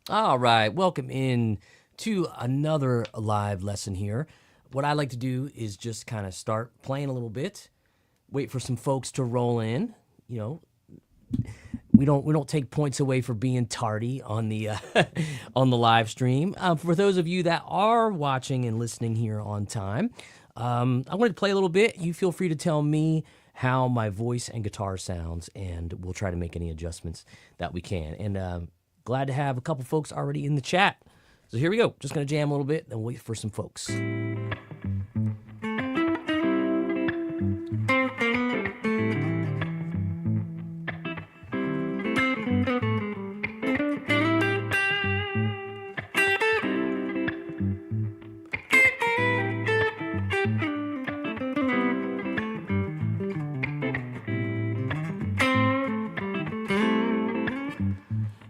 All right, welcome in to another live lesson here. What I like to do is just kind of start playing a little bit, wait for some folks to roll in. You know, we don't take points away for being tardy on the on the live stream. For those of you that are watching and listening here on time, I wanted to play a little bit. You feel free to tell me how my voice and guitar sounds, and we'll try to make any adjustments that we can. And glad to have a couple folks already in the chat. So here we go. Just going to jam a little bit, then wait for some folks.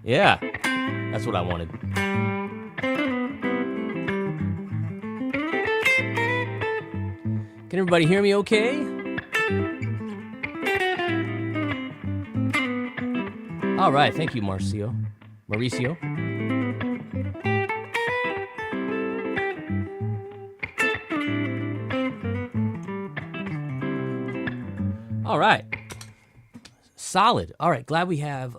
Yeah, that's what I wanted. Can everybody hear me okay? All right, thank you, Mauricio. All right, solid. All right, glad we have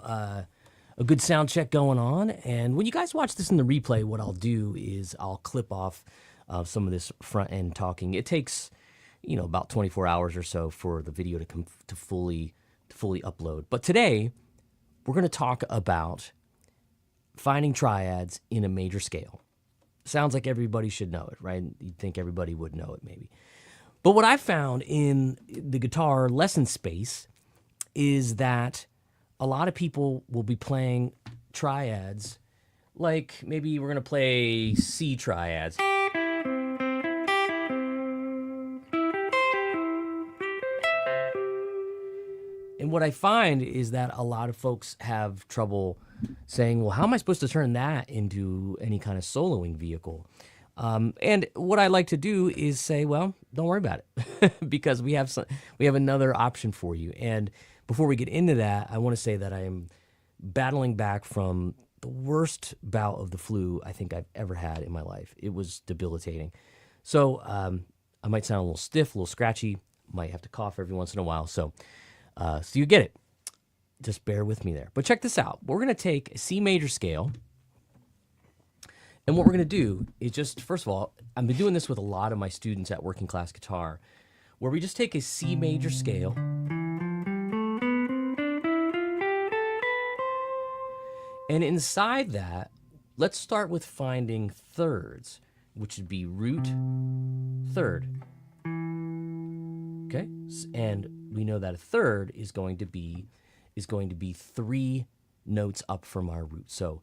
a good sound check going on. And when you guys watch this in the replay, what I'll do is I'll clip off some of this front end talking. It takes, about 24 hours or so for the video to fully upload. But today, we're going to talk about finding triads in a major scale. Sounds like everybody should know it, right? You'd think everybody would know it, maybe. But what I found in the guitar lesson space is that a lot of people will be playing triads, like maybe we're going to play C triads. And what I find is that a lot of folks have trouble saying, well, how am I supposed to turn that into any kind of soloing vehicle? And what I like to do is say, well, don't worry about it because we have another option for you. And before we get into that, I want to say that I am battling back from the worst bout of the flu I think I've ever had in my life. It was debilitating. So I might sound a little stiff, a little scratchy, might have to cough every once in a while. So you get it. Just bear with me there. But check this out. We're going to take a C major scale. And what we're going to do is just, first of all, I've been doing this with a lot of my students at Working Class Guitar, where we just take a C major scale. And inside that, let's start with finding thirds, which would be root, third. Okay? And we know that a third is going to be 3 notes up from our root. So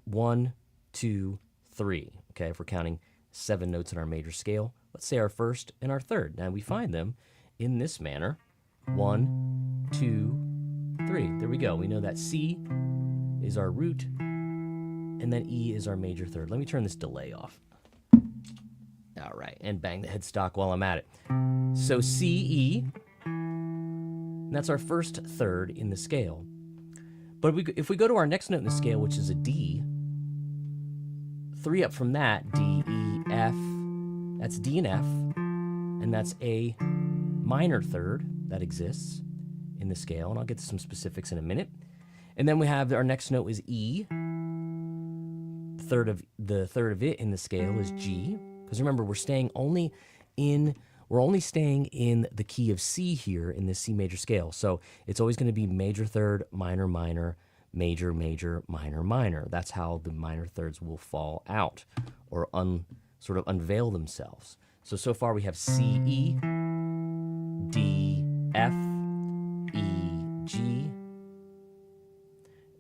1, 2, 3. Okay, if we're counting 7 notes in our major scale, let's say our first and our third. Now we find them in this manner. 1, 2, 3. There we go. We know that C is our root, and then E is our major third. Let me turn this delay off. All right, and bang the headstock while I'm at it. So C, E, that's our first third in the scale. But if we go to our next note in the scale, which is a D, 3 up from that, D, E, F, that's D and F, and that's a minor third that exists in the scale, and I'll get to some specifics in a minute. And then we have our next note is E. The third of it in the scale is G. Because remember, we're only staying in the key of C here in this C major scale. So it's always going to be major third, minor, minor, major, major, minor, minor. That's how the minor thirds will fall out or sort of unveil themselves. So far we have C, E, D, F, E, G.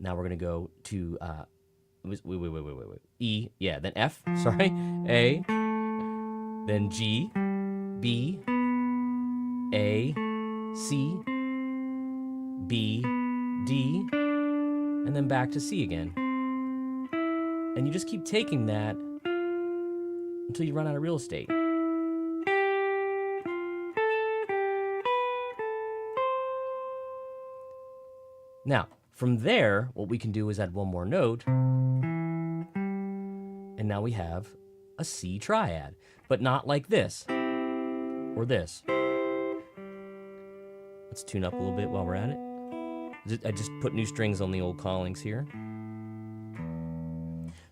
Now we're going to go to wait. E, yeah, then F, sorry, A, then G, B, A, C, B, D, and then back to C again. And you just keep taking that until you run out of real estate. Now, from there, what we can do is add one more note, And now we have a C triad, but not like this or this. Let's tune up a little bit while we're at it. I just put new strings on the old callings here.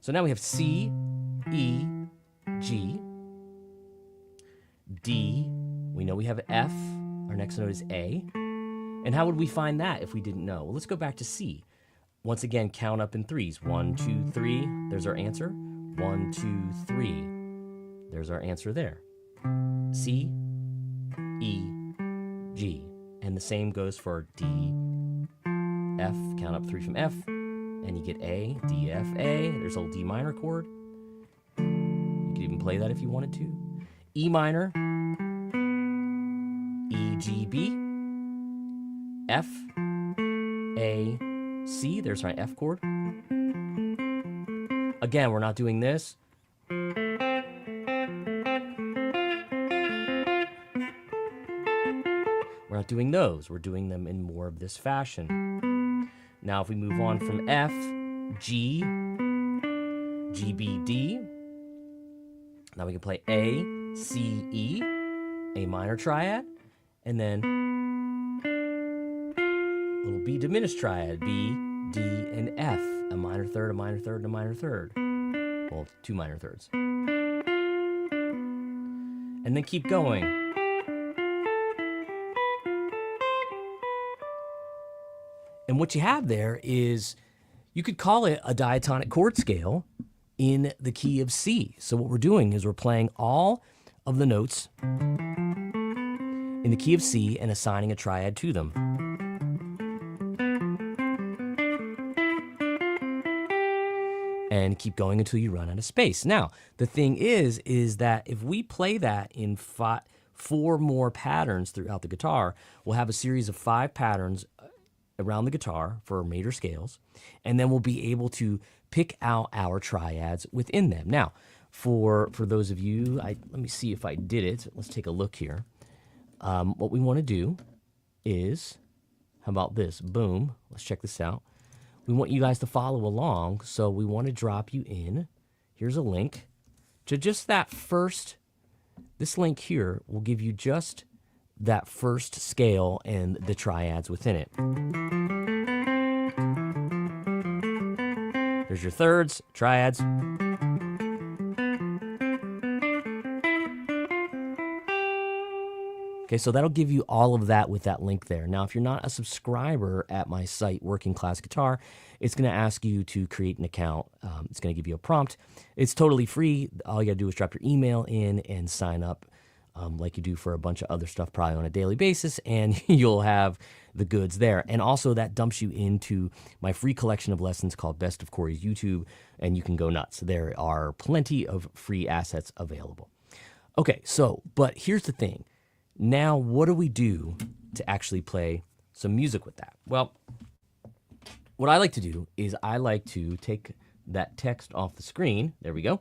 So now we have C, E, G, D. We know we have F. Our next note is A. And how would we find that if we didn't know? Well, let's go back to C. Once again, count up in threes. 1, 2, 3. There's our answer. 1, 2, 3. There's our answer there. C, E, G. And the same goes for D, F. Count up 3 from F. And you get A, D, F, A. There's a little D minor chord. You could even play that if you wanted to. E minor, E, G, B, F, A, C. There's my F chord. Again, we're not doing this. We're not doing those. We're doing them in more of this fashion. Now, if we move on from F, G, G, B, D. Now we can play A, C, E, A minor triad, and then a little B diminished triad, B, D, and F, a minor third, a minor third, and a minor third. Well, 2 minor thirds. And then keep going. And what you have there is, you could call it a diatonic chord scale in the key of C. So what we're doing is we're playing all of the notes in the key of C and assigning a triad to them. And keep going until you run out of space. Now, the thing is that if we play that in 4 more patterns throughout the guitar, we'll have a series of 5 patterns around the guitar for major scales, and then we'll be able to pick out our triads within them. Now, for those of you, let me see if I did it. Let's take a look here. What we want to do is, how about this? Boom. Let's check this out. We want you guys to follow along, so we want to drop you in. Here's a link to just that first. This link here will give you just that first scale and the triads within it. There's your thirds, triads. Okay, so that'll give you all of that with that link there. Now, if you're not a subscriber at my site, Working Class Guitar, it's going to ask you to create an account. It's going to give you a prompt. It's totally free. All you got to do is drop your email in and sign up like you do for a bunch of other stuff probably on a daily basis, and you'll have the goods there. And also that dumps you into my free collection of lessons called Best of Corey's YouTube, and you can go nuts. There are plenty of free assets available. Okay, so, but here's the thing. Now, what do we do to actually play some music with that? Well, what I like to do is I like to take that text off the screen. There we go.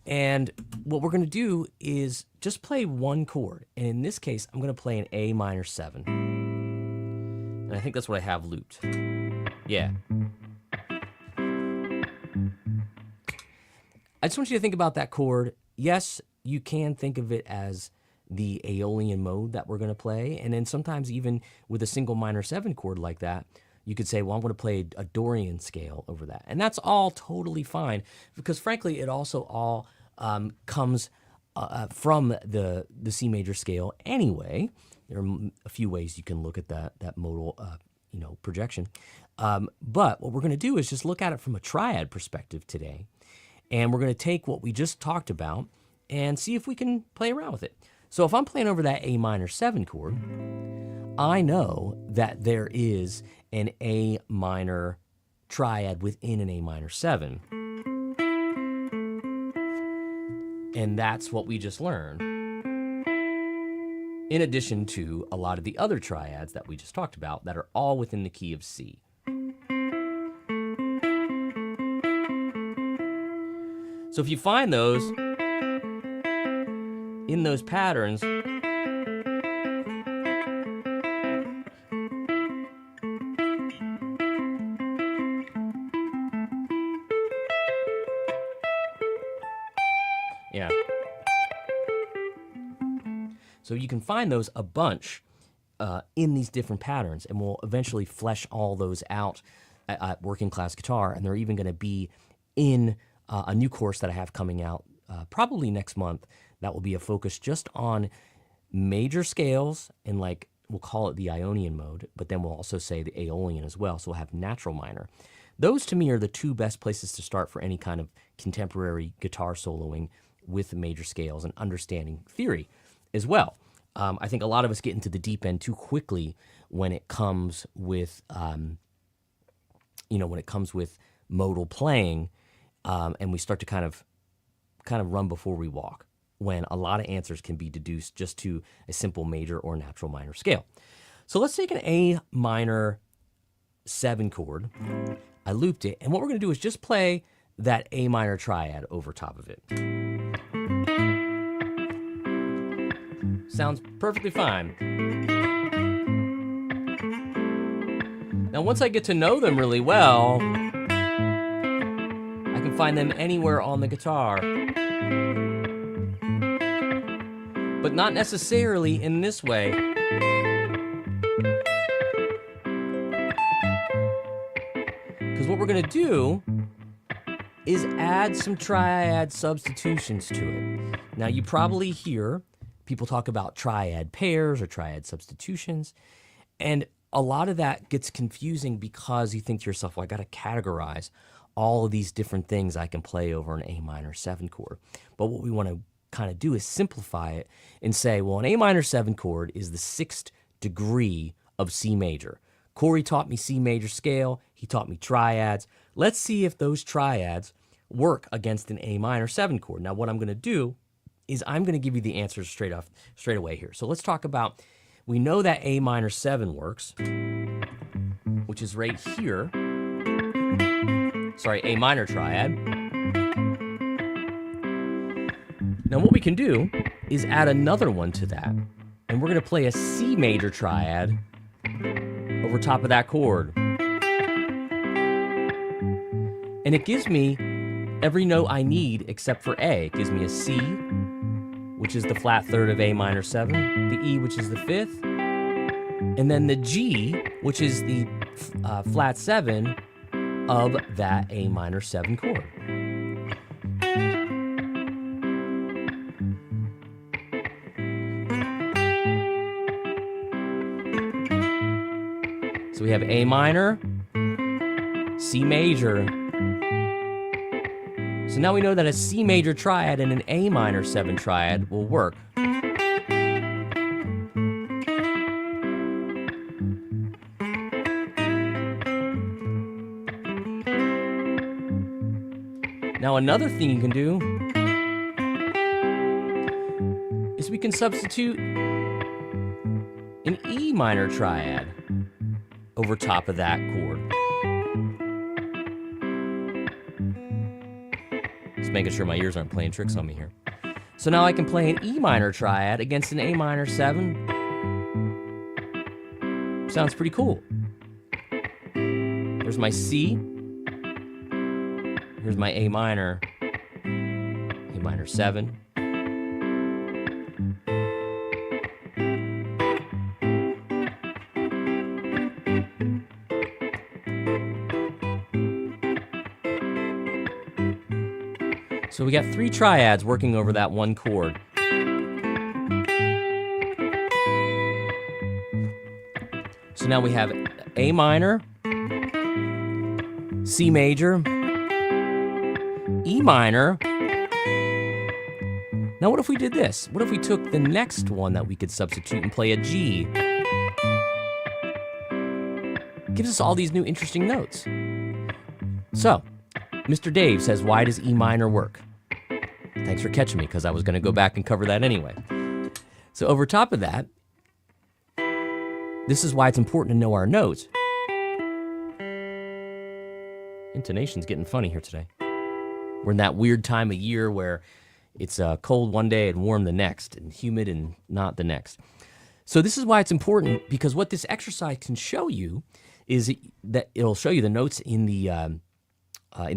And what we're going to do is just play one chord. And in this case, I'm going to play an A minor 7. And I think that's what I have looped. Yeah. I just want you to think about that chord. Yes, you can think of it as the Aeolian mode that we're going to play. And then sometimes even with a single minor 7 chord like that, you could say, well, I'm going to play a Dorian scale over that. And that's all totally fine, because frankly, it also all comes from the C major scale anyway. There are a few ways you can look at that modal projection. But what we're going to do is just look at it from a triad perspective today. And we're going to take what we just talked about and see if we can play around with it. So if I'm playing over that A minor 7 chord, I know that there is an A minor triad within an A minor 7. And that's what we just learned, in addition to a lot of the other triads that we just talked about that are all within the key of C. So if you find those in those patterns, So you can find those a bunch in these different patterns, and we'll eventually flesh all those out at Working Class Guitar, and they're even going to be in a new course that I have coming out probably next month that will be a focus just on major scales and, like, we'll call it the Ionian mode, but then we'll also say the Aeolian as well, so we'll have natural minor. Those to me are the two best places to start for any kind of contemporary guitar soloing with major scales and understanding theory as well. I think a lot of us get into the deep end too quickly when it comes with, when it comes with modal playing, and we start to kind of run before we walk, when a lot of answers can be deduced just to a simple major or natural minor scale. So let's take an A minor 7 chord. I looped it, and what we're going to do is just play that A minor triad over top of it. Sounds perfectly fine. Now, once I get to know them really well, I can find them anywhere on the guitar, but not necessarily in this way. Because what we're going to do is add some triad substitutions to it. Now, you probably hear people talk about triad pairs or triad substitutions, and a lot of that gets confusing because you think to yourself, well, I got to categorize all of these different things I can play over an A minor 7 chord. But what we want to kind of do is simplify it and say, well, an A minor 7 chord is the 6th degree of C major. Corey taught me C major scale. He taught me triads. Let's see if those triads work against an A minor 7 chord. Now, what I'm going to do is I'm going to give you the answers straight away here. So let's talk about, we know that A minor 7 works, which is right here. Sorry, A minor triad. Now what we can do is add another one to that, and we're going to play a C major triad over top of that chord. And it gives me every note I need except for A. It gives me a C, which is the flat third of A minor 7, the E, which is the 5th, and then the G, which is the flat 7 of that A minor 7 chord. So we have A minor, C major. So now we know that a C major triad and an A minor 7 triad will work. Now another thing you can do is we can substitute an E minor triad over top of that chord. Just making sure my ears aren't playing tricks on me here. So now I can play an E minor triad against an A minor 7. Sounds pretty cool. There's my C. Here's my A minor 7. So we got 3 triads working over that one chord. So now we have A minor, C major, E minor. Now what if we did this? What if we took the next one that we could substitute and play a G? Gives us all these new interesting notes. So, Mr. Dave says, why does E minor work? Thanks for catching me, because I was going to go back and cover that anyway. So over top of that, this is why it's important to know our notes. Intonation's getting funny here today. We're in that weird time of year where it's cold one day and warm the next, and humid and not the next. So this is why it's important, because what this exercise can show you is that it'll show you the notes in the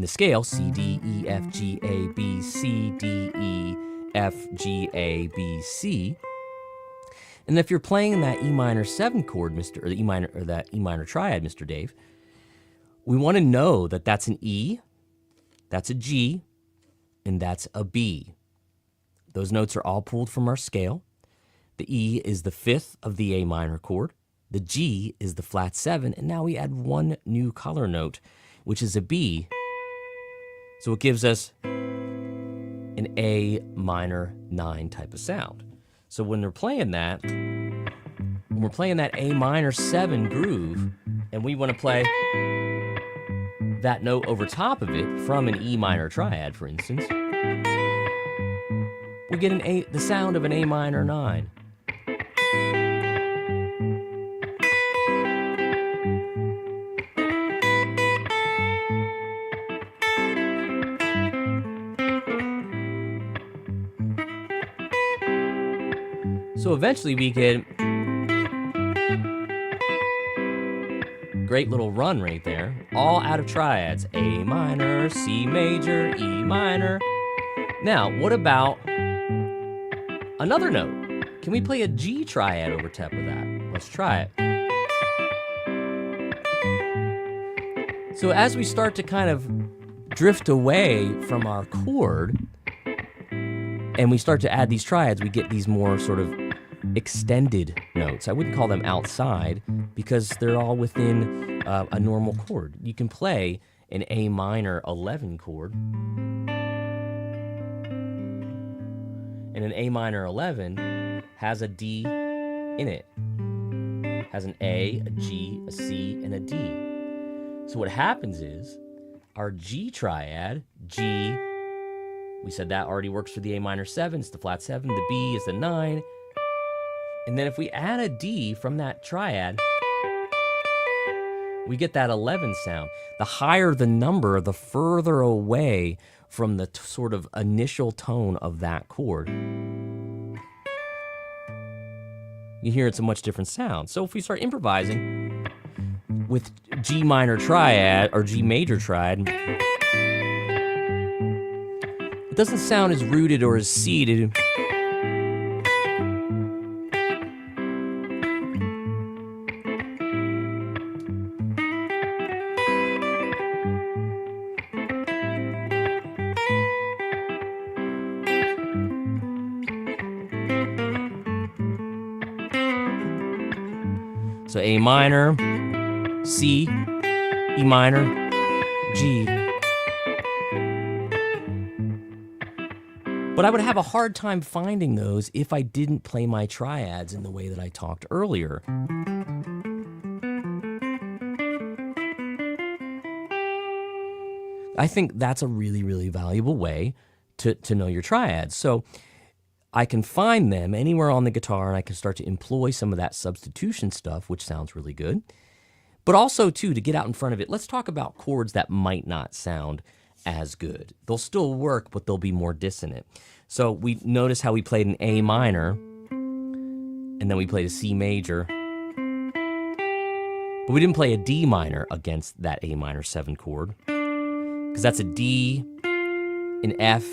scale, C, D, E, F, G, A, B, C, D, E, F, G, A, B, C. And if you're playing that E minor 7 chord, or the E minor, or that E minor triad, Mr. Dave, we want to know that that's an E, that's a G, and that's a B. Those notes are all pulled from our scale. The E is the 5th of the A minor chord. The G is the flat 7, and now we add one new color note, which is a B. So it gives us an A minor 9 type of sound. So when we're playing that A minor 7 groove, and we want to play that note over top of it from an E minor triad, for instance, we get the sound of an A minor 9. So eventually we get great little run right there, all out of triads. A minor, C major, E minor. Now, what about another note? Can we play a G triad over top of that? Let's try it. So as we start to kind of drift away from our chord, and we start to add these triads, we get these more sort of extended notes. I wouldn't call them outside because they're all within a normal chord. You can play an A minor 11 chord, and an A minor 11 has a D in it. Has an A, a G, a C, and a D. So what happens is our G triad, G, we said that already works for the A minor 7, it's the flat 7, the B is the 9. And then if we add a D from that triad, we get that 11 sound. The higher the number, the further away from the sort of initial tone of that chord. You hear it's a much different sound. So if we start improvising with G minor triad or G major triad, it doesn't sound as rooted or as seated. So A minor, C, E minor, G. But I would have a hard time finding those if I didn't play my triads in the way that I talked earlier. I think that's a really, really valuable way to know your triads. So I can find them anywhere on the guitar, and I can start to employ some of that substitution stuff, which sounds really good. But also, too, to get out in front of it, let's talk about chords that might not sound as good. They'll still work, but they'll be more dissonant. So we notice how we played an A minor, and then we played a C major. But we didn't play a D minor against that A minor 7 chord, because that's a D, an F,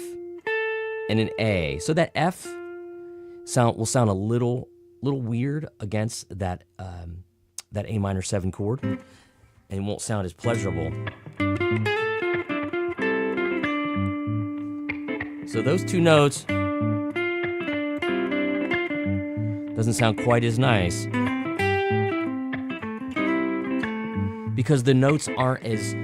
and an A. So that F will sound a little weird against that that A minor 7 chord, and won't sound as pleasurable. So those two notes doesn't sound quite as nice because the notes aren't as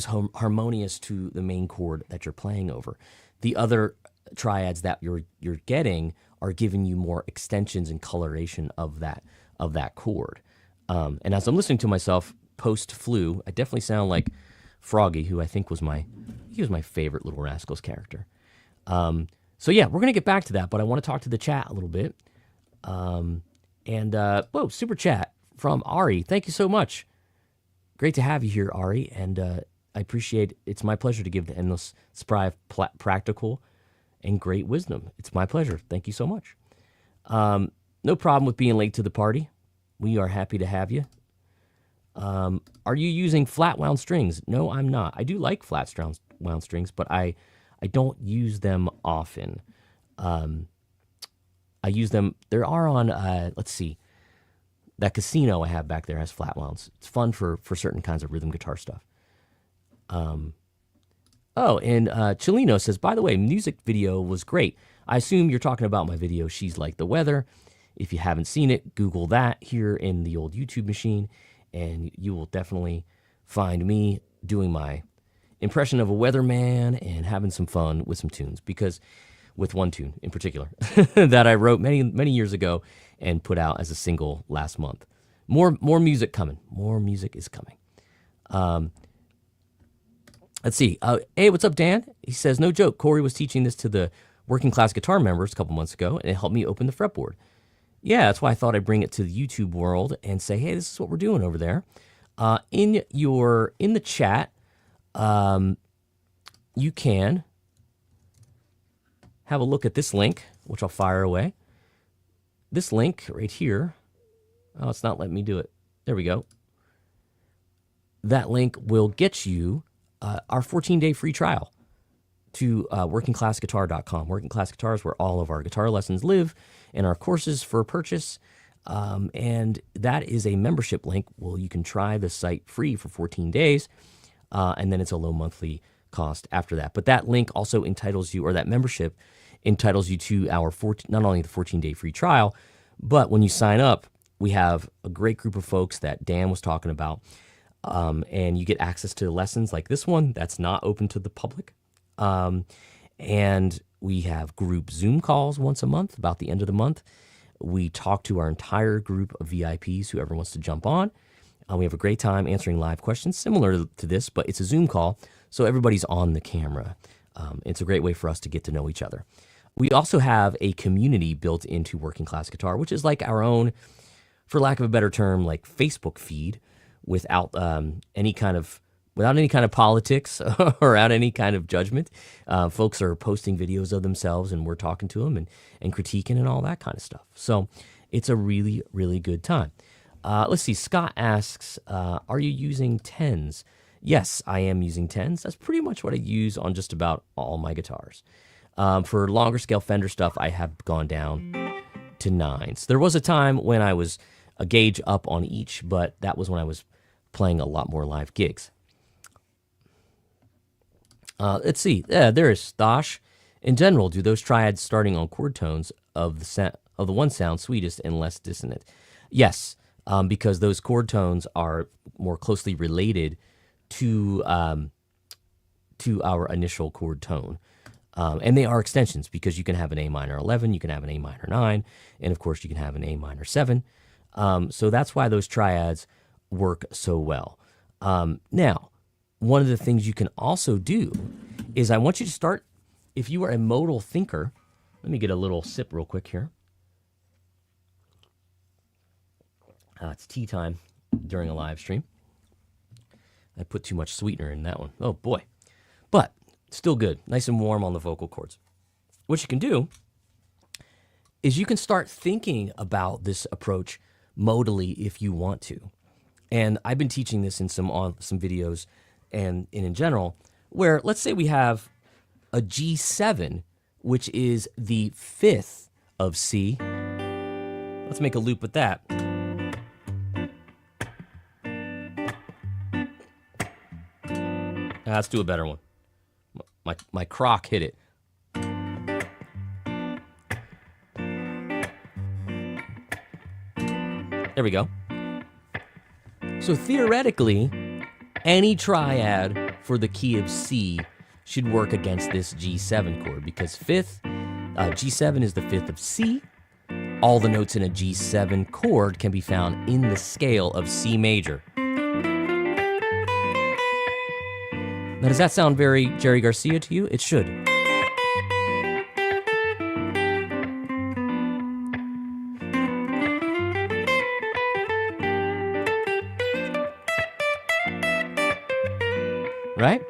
harmonious to the main chord that you're playing over. The other triads that you're getting are giving you more extensions and coloration of that chord. And as I'm listening to myself post flu, I definitely sound like Froggy, who I think was my favorite Little Rascals character. So yeah, we're gonna get back to that, but I want to talk to the chat a little bit. Whoa, super chat from Ari. Thank you so much. Great to have you here, Ari, and I appreciate it. It's my pleasure to give the endless supply of practical and great wisdom. It's my pleasure. Thank you so much. No problem with being late to the party. We are happy to have you. Are you using flat wound strings? No, I'm not. I do like flat wound strings, but I don't use them often. I use them. There are on, let's see, that casino I have back there has flat wounds. It's fun for certain kinds of rhythm guitar stuff. Oh, and Chilino says, by the way, music video was great. I assume you're talking about my video, She's Like the Weather. If you haven't seen it, Google that here in the old YouTube machine, and you will definitely find me doing my impression of a weatherman and having some fun with some tunes, because with one tune in particular that I wrote many years ago and put out as a single last month. More music coming. More music is coming. Let's see. Hey, what's up, Dan? He says, no joke, Corey was teaching this to the working class guitar members a couple months ago, and it helped me open the fretboard. Yeah, that's why I thought I'd bring it to the YouTube world and say, hey, this is what we're doing over there. In the chat, you can have a look at this link, which I'll fire away. This link right here. Oh, it's not letting me do it. There we go. That link will get you our 14-day free trial to workingclassguitar.com. Working Class Guitar is where all of our guitar lessons live and our courses for purchase. And that is a membership link. Well, you can try the site free for 14 days, and then it's a low monthly cost after that. But that link also entitles you, or that membership entitles you to our not only the 14-day free trial, but when you sign up, we have a great group of folks that Dan was talking about, and you get access to lessons like this one that's not open to the public. And we have group Zoom calls once a month, about the end of the month. We talk to our entire group of VIPs, whoever wants to jump on. We have a great time answering live questions, similar to this, but it's a Zoom call, so everybody's on the camera. It's a great way for us to get to know each other. We also have a community built into Working Class Guitar, which is like our own, for lack of a better term, like Facebook feed, without any kind of politics or without any kind of judgment. Folks are posting videos of themselves, and we're talking to them and critiquing and all that kind of stuff. So it's a really, really good time. Let's see. Scott asks, are you using 10s? Yes, I am using 10s. That's pretty much what I use on just about all my guitars. For longer scale Fender stuff, I have gone down to 9s. There was a time when I was a gauge up on each, but that was when I was playing a lot more live gigs. Let's see. Yeah, there is Stosh. In general, do those triads starting on chord tones of the one sound sweetest and less dissonant? Yes, because those chord tones are more closely related to our initial chord tone. And they are extensions, because you can have an A minor 11, you can have an A minor 9, and of course you can have an A minor 7. So that's why those triads work so well. Now, one of the things you can also do is I want you to start, if you are a modal thinker, let me get a little sip real quick here. It's tea time during a live stream. I put too much sweetener in that one. Oh boy. But still good, nice and warm on the vocal cords. What you can do is you can start thinking about this approach modally if you want to. And I've been teaching this in some videos and in general, where let's say we have a G7, which is the 5th of C. Let's make a loop with that. Let's do a better one. My crock hit it. There we go. So theoretically, any triad for the key of C should work against this G7 chord, because G7 is the 5th of C. All the notes in a G7 chord can be found in the scale of C major. Now, does that sound very Jerry Garcia to you? It should. Right?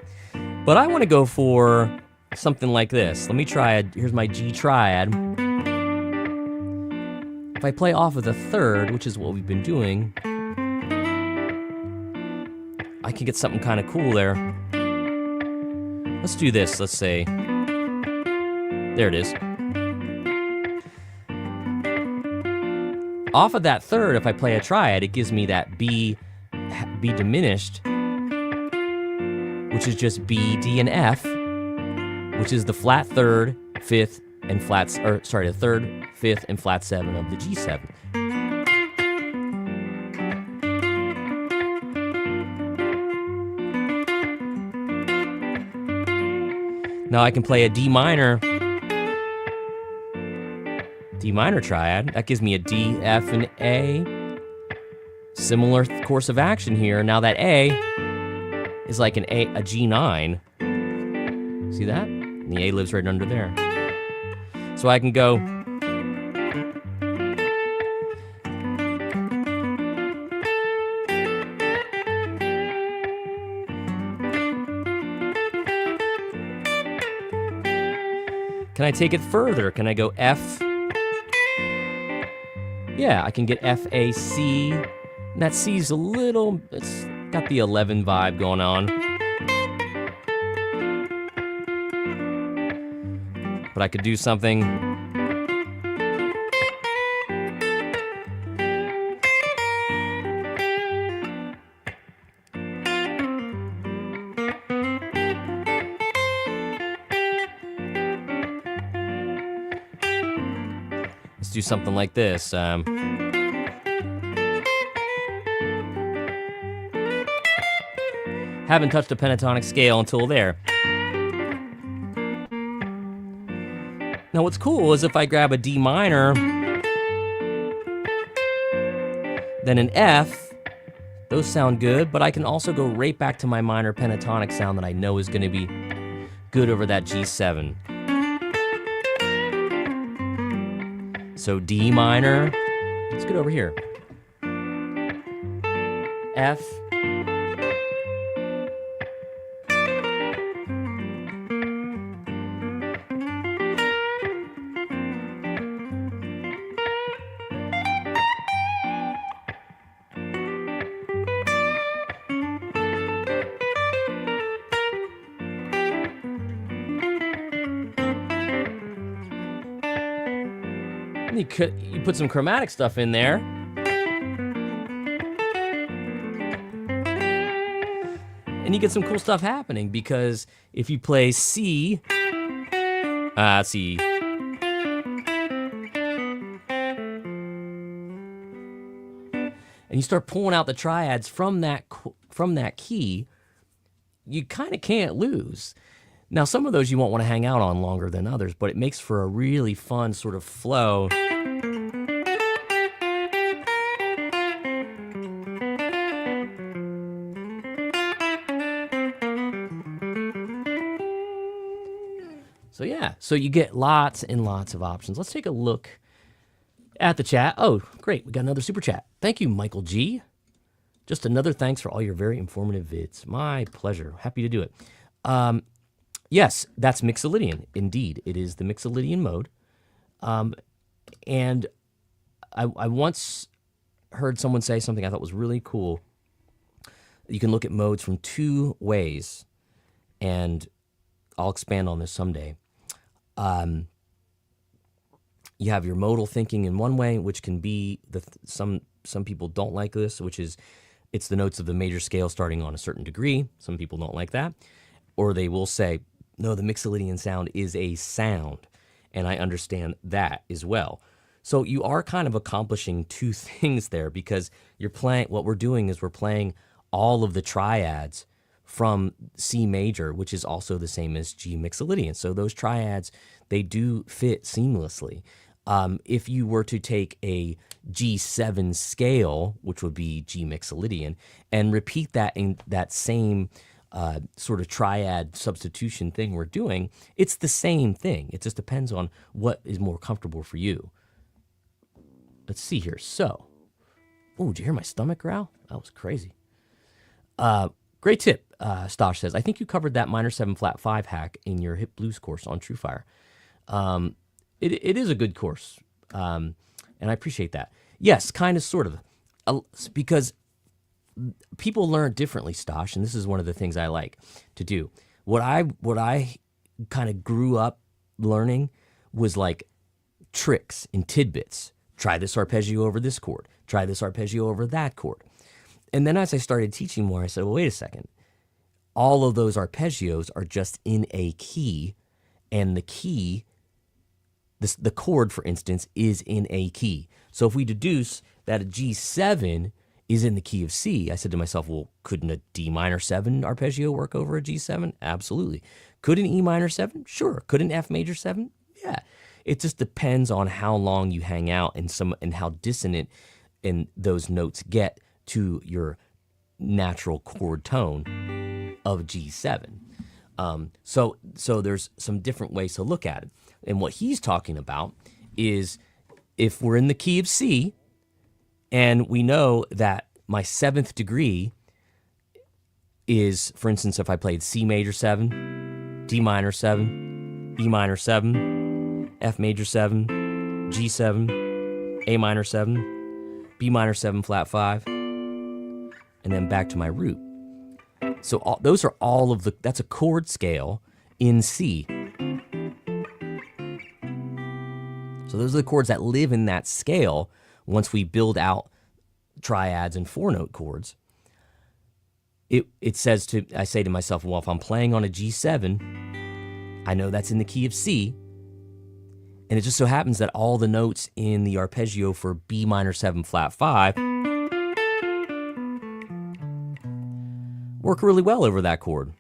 But I want to go for something like this. Let me try it. Here's my G triad. If I play off of the 3rd, which is what we've been doing, I can get something kind of cool there. Let's do this. Let's say, there it is. off of that third, if I play a triad, it gives me that B diminished, which is just B, D, and F, which is the flat third, fifth, and the third, fifth, and flat 7 of the G7. Now I can play a D minor triad. That gives me a D, F, and A. Similar course of action here. Now that A is like a G9. See that? And the A lives right under there. So I can go. Can I take it further? Can I go F? Yeah, I can get F, A, C. And that C's it's got the 11 vibe going on. But I could do something. Let's do something like this. Haven't touched a pentatonic scale until there. Now what's cool is if I grab a D minor, then an F, those sound good, but I can also go right back to my minor pentatonic sound that I know is going to be good over that G7. So D minor, let's get over here. F, you put some chromatic stuff in there. And you get some cool stuff happening, because if you play C, C, and you start pulling out the triads from that key, you kind of can't lose. Now, some of those you won't want to hang out on longer than others, but it makes for a really fun sort of flow. So yeah, so you get lots and lots of options. Let's take a look at the chat. Oh, great, we got another super chat. Thank you, Michael G. Just another thanks for all your very informative vids. My pleasure, happy to do it. Yes, that's Mixolydian. Indeed, it is the Mixolydian mode. And I once heard someone say something I thought was really cool. You can look at modes from 2 ways, and I'll expand on this someday. You have your modal thinking in one way, which can be some people don't like this, which is it's the notes of the major scale starting on a certain degree. Some people don't like that. Or they will say, no, the Mixolydian sound is a sound, and I understand that as well. So you are kind of accomplishing 2 things there, because you're playing, what we're doing is we're playing all of the triads from C major, which is also the same as G Mixolydian. So those triads, they do fit seamlessly. If you were to take a G7 scale, which would be G Mixolydian, and repeat that in that same sort of triad substitution thing we're doing, it's the same thing. It just depends on what is more comfortable for you. Let's see here. So, oh, did you hear my stomach growl? That was crazy. Great tip, Stosh says. I think you covered that minor 7 flat 5 hack in your hip blues course on TrueFire. It is a good course, and I appreciate that. Yes, kind of, sort of, because people learn differently, Stosh, and this is one of the things I like to do. What I kind of grew up learning was like tricks and tidbits try this arpeggio over this chord, try this arpeggio over that chord. And then as I started teaching more, I said, well, wait a second. All of those arpeggios are just in a key, and the key, the chord, for instance, is in a key. So if we deduce that a G7 is in the key of C, I said to myself, well, couldn't a D minor 7 arpeggio work over a G7? Absolutely. Could an E minor 7? Sure. Could an F major 7? Yeah. It just depends on how long you hang out and how dissonant and those notes get to your natural chord tone of G7. So there's some different ways to look at it. And what he's talking about is if we're in the key of C and we know that my 7th degree is, for instance, if I played C major 7, D minor 7, E minor 7, F major 7, G7, A minor 7, B minor 7 flat 5, and then back to my root. So those are all of that's a chord scale in C. So those are the chords that live in that scale once we build out triads and 4-note chords. It says I say to myself, well, if I'm playing on a G7, I know that's in the key of C, and it just so happens that all the notes in the arpeggio for B minor 7 flat 5 work really well over that chord.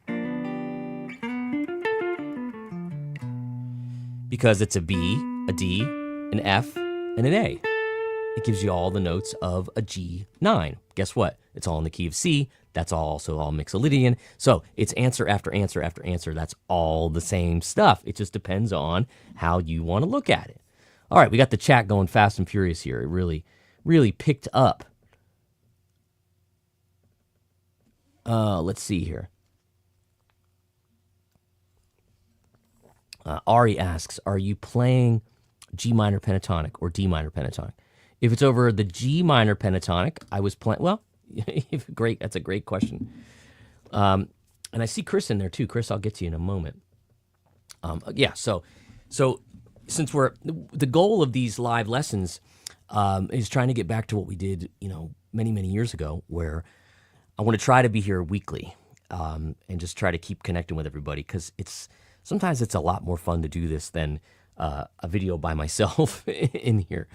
Because it's a B, a D, an F, and an A. It gives you all the notes of a G9. Guess what? It's all in the key of C. That's also all Mixolydian. So it's answer after answer after answer. That's all the same stuff. It just depends on how you want to look at it. All right, we got the chat going fast and furious here. It really, really picked up. Let's see here. Ari asks, are you playing G minor pentatonic or D minor pentatonic? If it's over the G minor pentatonic, I was playing, well, great, that's a great question. And I see Chris in there too. Chris, I'll get to you in a moment. Yeah, so since the goal of these live lessons is trying to get back to what we did, many, many years ago, where I want to try to be here weekly and just try to keep connecting with everybody, because sometimes it's a lot more fun to do this than a video by myself in here.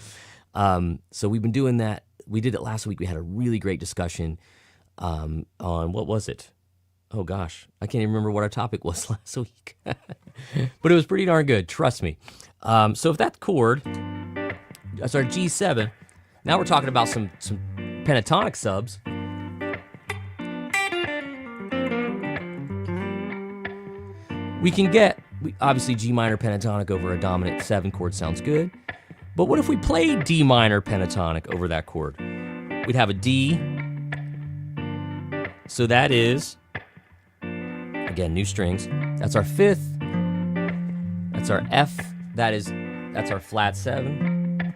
So we've been doing that. We did it last week. We had a really great discussion on, what was it? Oh gosh, I can't even remember what our topic was last week. But it was pretty darn good, trust me. So if that chord, that's our G7, now we're talking about some pentatonic subs. We can get, obviously, G minor pentatonic over a dominant 7 chord sounds good. But what if we played D minor pentatonic over that chord? We'd have a D. So that is, again, new strings. That's our 5th. That's our F. That's our flat 7.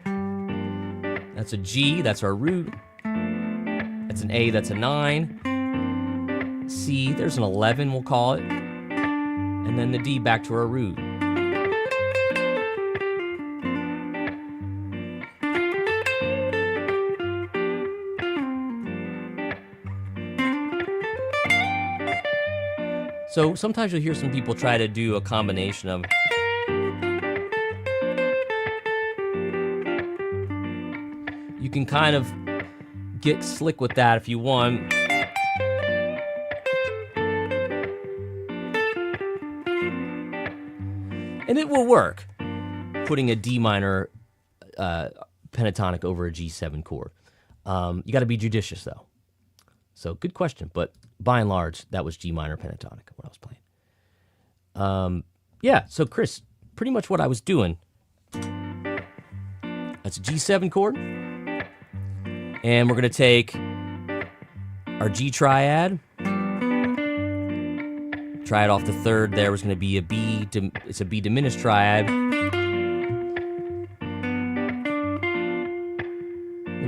That's a G. That's our root. That's an A. That's a 9. C. There's an 11, we'll call it. And then the D back to our root. So sometimes you'll hear some people try to do a combination of you can kind of get slick with that if you want. And it will work, putting a D minor pentatonic over a G7 chord. You got to be judicious, though. So good question, but by and large, that was G minor pentatonic, what I was playing. Yeah, so Chris, pretty much what I was doing. That's a G7 chord. And we're going to take our G triad. Triad off the 3rd there was going to be a B, it's a B diminished triad. Then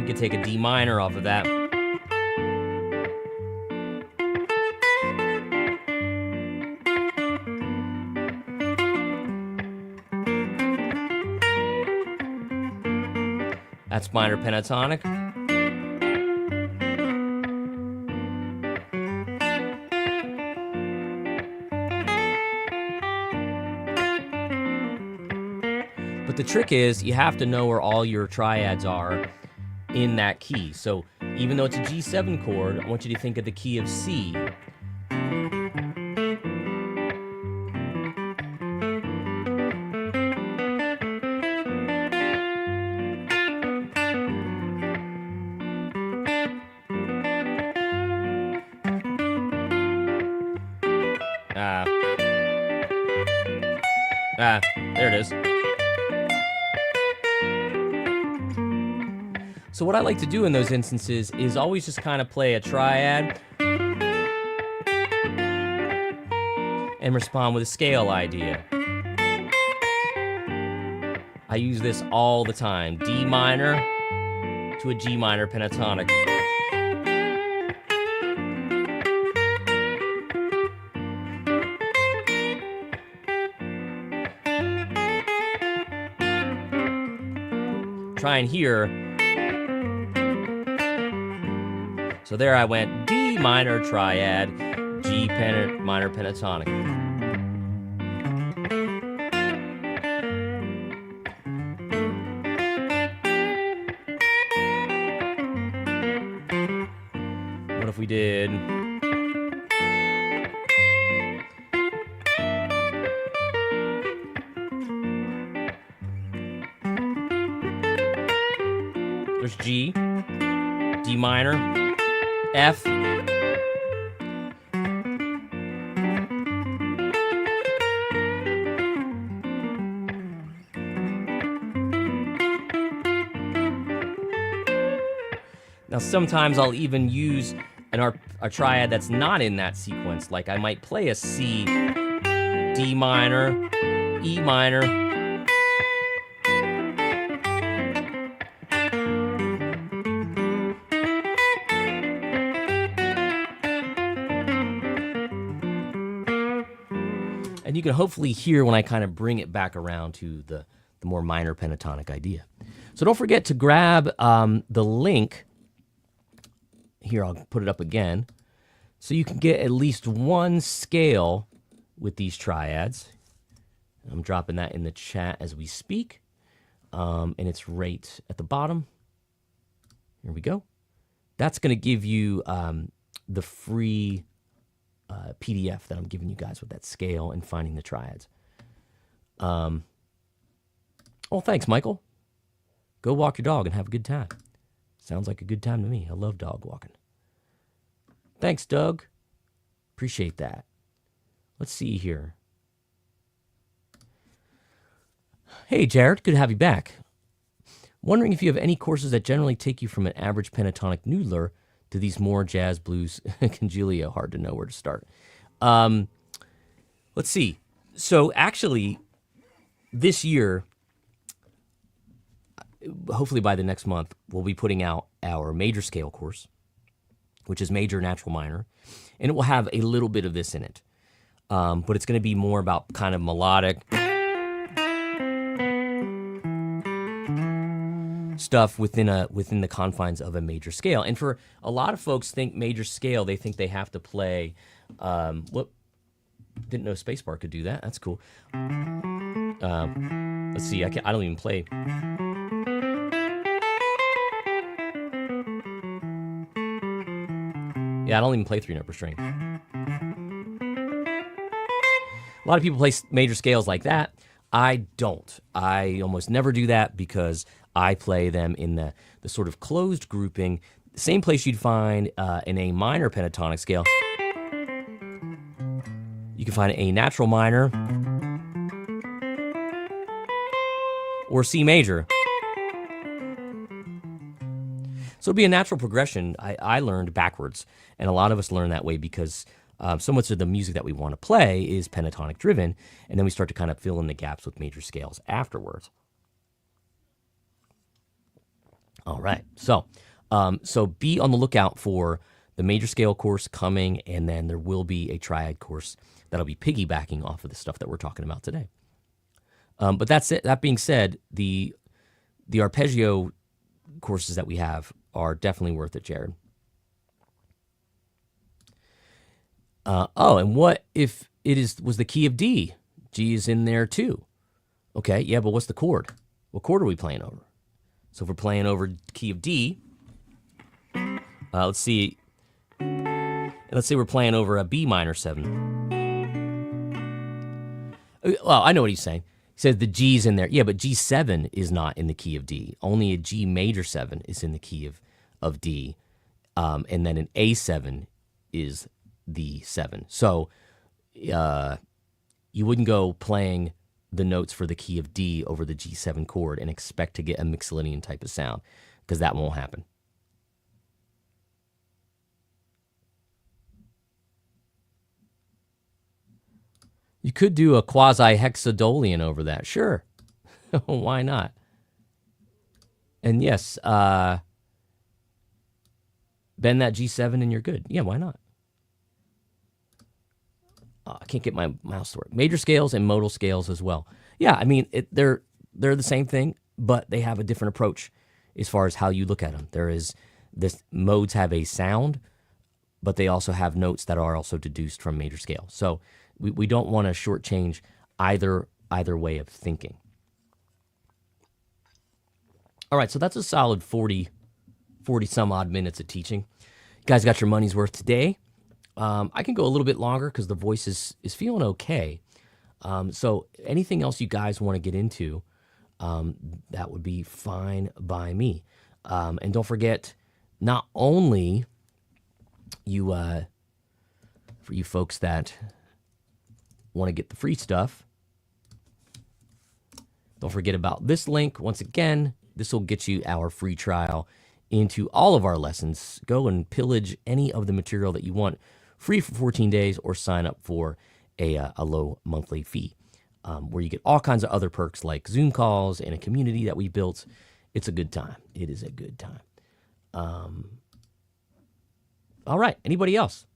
we can take a D minor off of that. That's minor pentatonic. But the trick is you have to know where all your triads are in that key. So even though it's a G7 chord, I want you to think of the key of C. There it is. So what I like to do in those instances is always just kind of play a triad and respond with a scale idea. I use this all the time. D minor to a G minor pentatonic. Try and hear. So there I went, D minor triad, G minor pentatonic. What if we did... There's G, D minor, F, now sometimes I'll even use a triad that's not in that sequence, like I might play a C, D minor, E minor, and you can hopefully hear when I kind of bring it back around to the more minor pentatonic idea. So don't forget to grab the link. Here, I'll put it up again. So you can get at least one scale with these triads. I'm dropping that in the chat as we speak. And it's right at the bottom. Here we go. That's going to give you the free PDF that I'm giving you guys with that scale and finding the triads. Oh, thanks, Michael. Go walk your dog and have a good time. Sounds like a good time to me. I love dog walking. Thanks, Doug. Appreciate that. Let's see here. Hey, Jared. Good to have you back. Wondering if you have any courses that generally take you from an average pentatonic noodler to these more jazz, blues, congealio. Hard to know where to start. Let's see. So actually, this year, hopefully by the next month, we'll be putting out our major scale course, which is major, natural, minor, and it will have a little bit of this in it. But it's going to be more about kind of melodic stuff within the confines of a major scale. And for a lot of folks think major scale, they think they have to play, didn't know spacebar could do that. That's cool. Let's see, I don't even play. Yeah, I don't even play 3-note per string. A lot of people play major scales like that. I don't. I almost never do that because I play them in the sort of closed grouping, the same place you'd find an A minor pentatonic scale. You can find an A natural minor or C major. So it'll be a natural progression. I learned backwards, and a lot of us learn that way because so much of the music that we want to play is pentatonic driven, and then we start to kind of fill in the gaps with major scales afterwards. All right, so be on the lookout for the major scale course coming, and then there will be a triad course that'll be piggybacking off of the stuff that we're talking about today. But that's it. That being said, the arpeggio courses that we have are definitely worth it, Jared. Oh, and what if it was the key of D? G is in there too. Okay, yeah, but what's the chord? What chord are we playing over? So if we're playing over key of D, let's see. Let's say we're playing over a B minor 7. Well, I know what he's saying. He says the G's in there. Yeah, but G7 is not in the key of D. Only a G major 7 is in the key of D. And then an A7 is the 7. So you wouldn't go playing the notes for the key of D over the G7 chord and expect to get a Mixolydian type of sound, because that won't happen. You could do a quasi-hexadolian over that. Sure. Why not? And yes, bend that G7 and you're good. Yeah, why not? I can't get my mouse to work. Major scales and modal scales as well. Yeah, I mean, they're the same thing, but they have a different approach as far as how you look at them. Modes have a sound, but they also have notes that are also deduced from major scale. So we don't want to shortchange either way of thinking. All right, so that's a solid 40 some odd minutes of teaching. You guys got your money's worth today. I can go a little bit longer because the voice is feeling okay. So anything else you guys want to get into, that would be fine by me. And don't forget, not only for you folks that want to get the free stuff, don't forget about this link. Once again, this will get you our free trial into all of our lessons. Go and pillage any of the material that you want, free for 14 days, or sign up for a low monthly fee, where you get all kinds of other perks like Zoom calls and a community that we built. It's a good time. It is a good time. All right. Anybody else?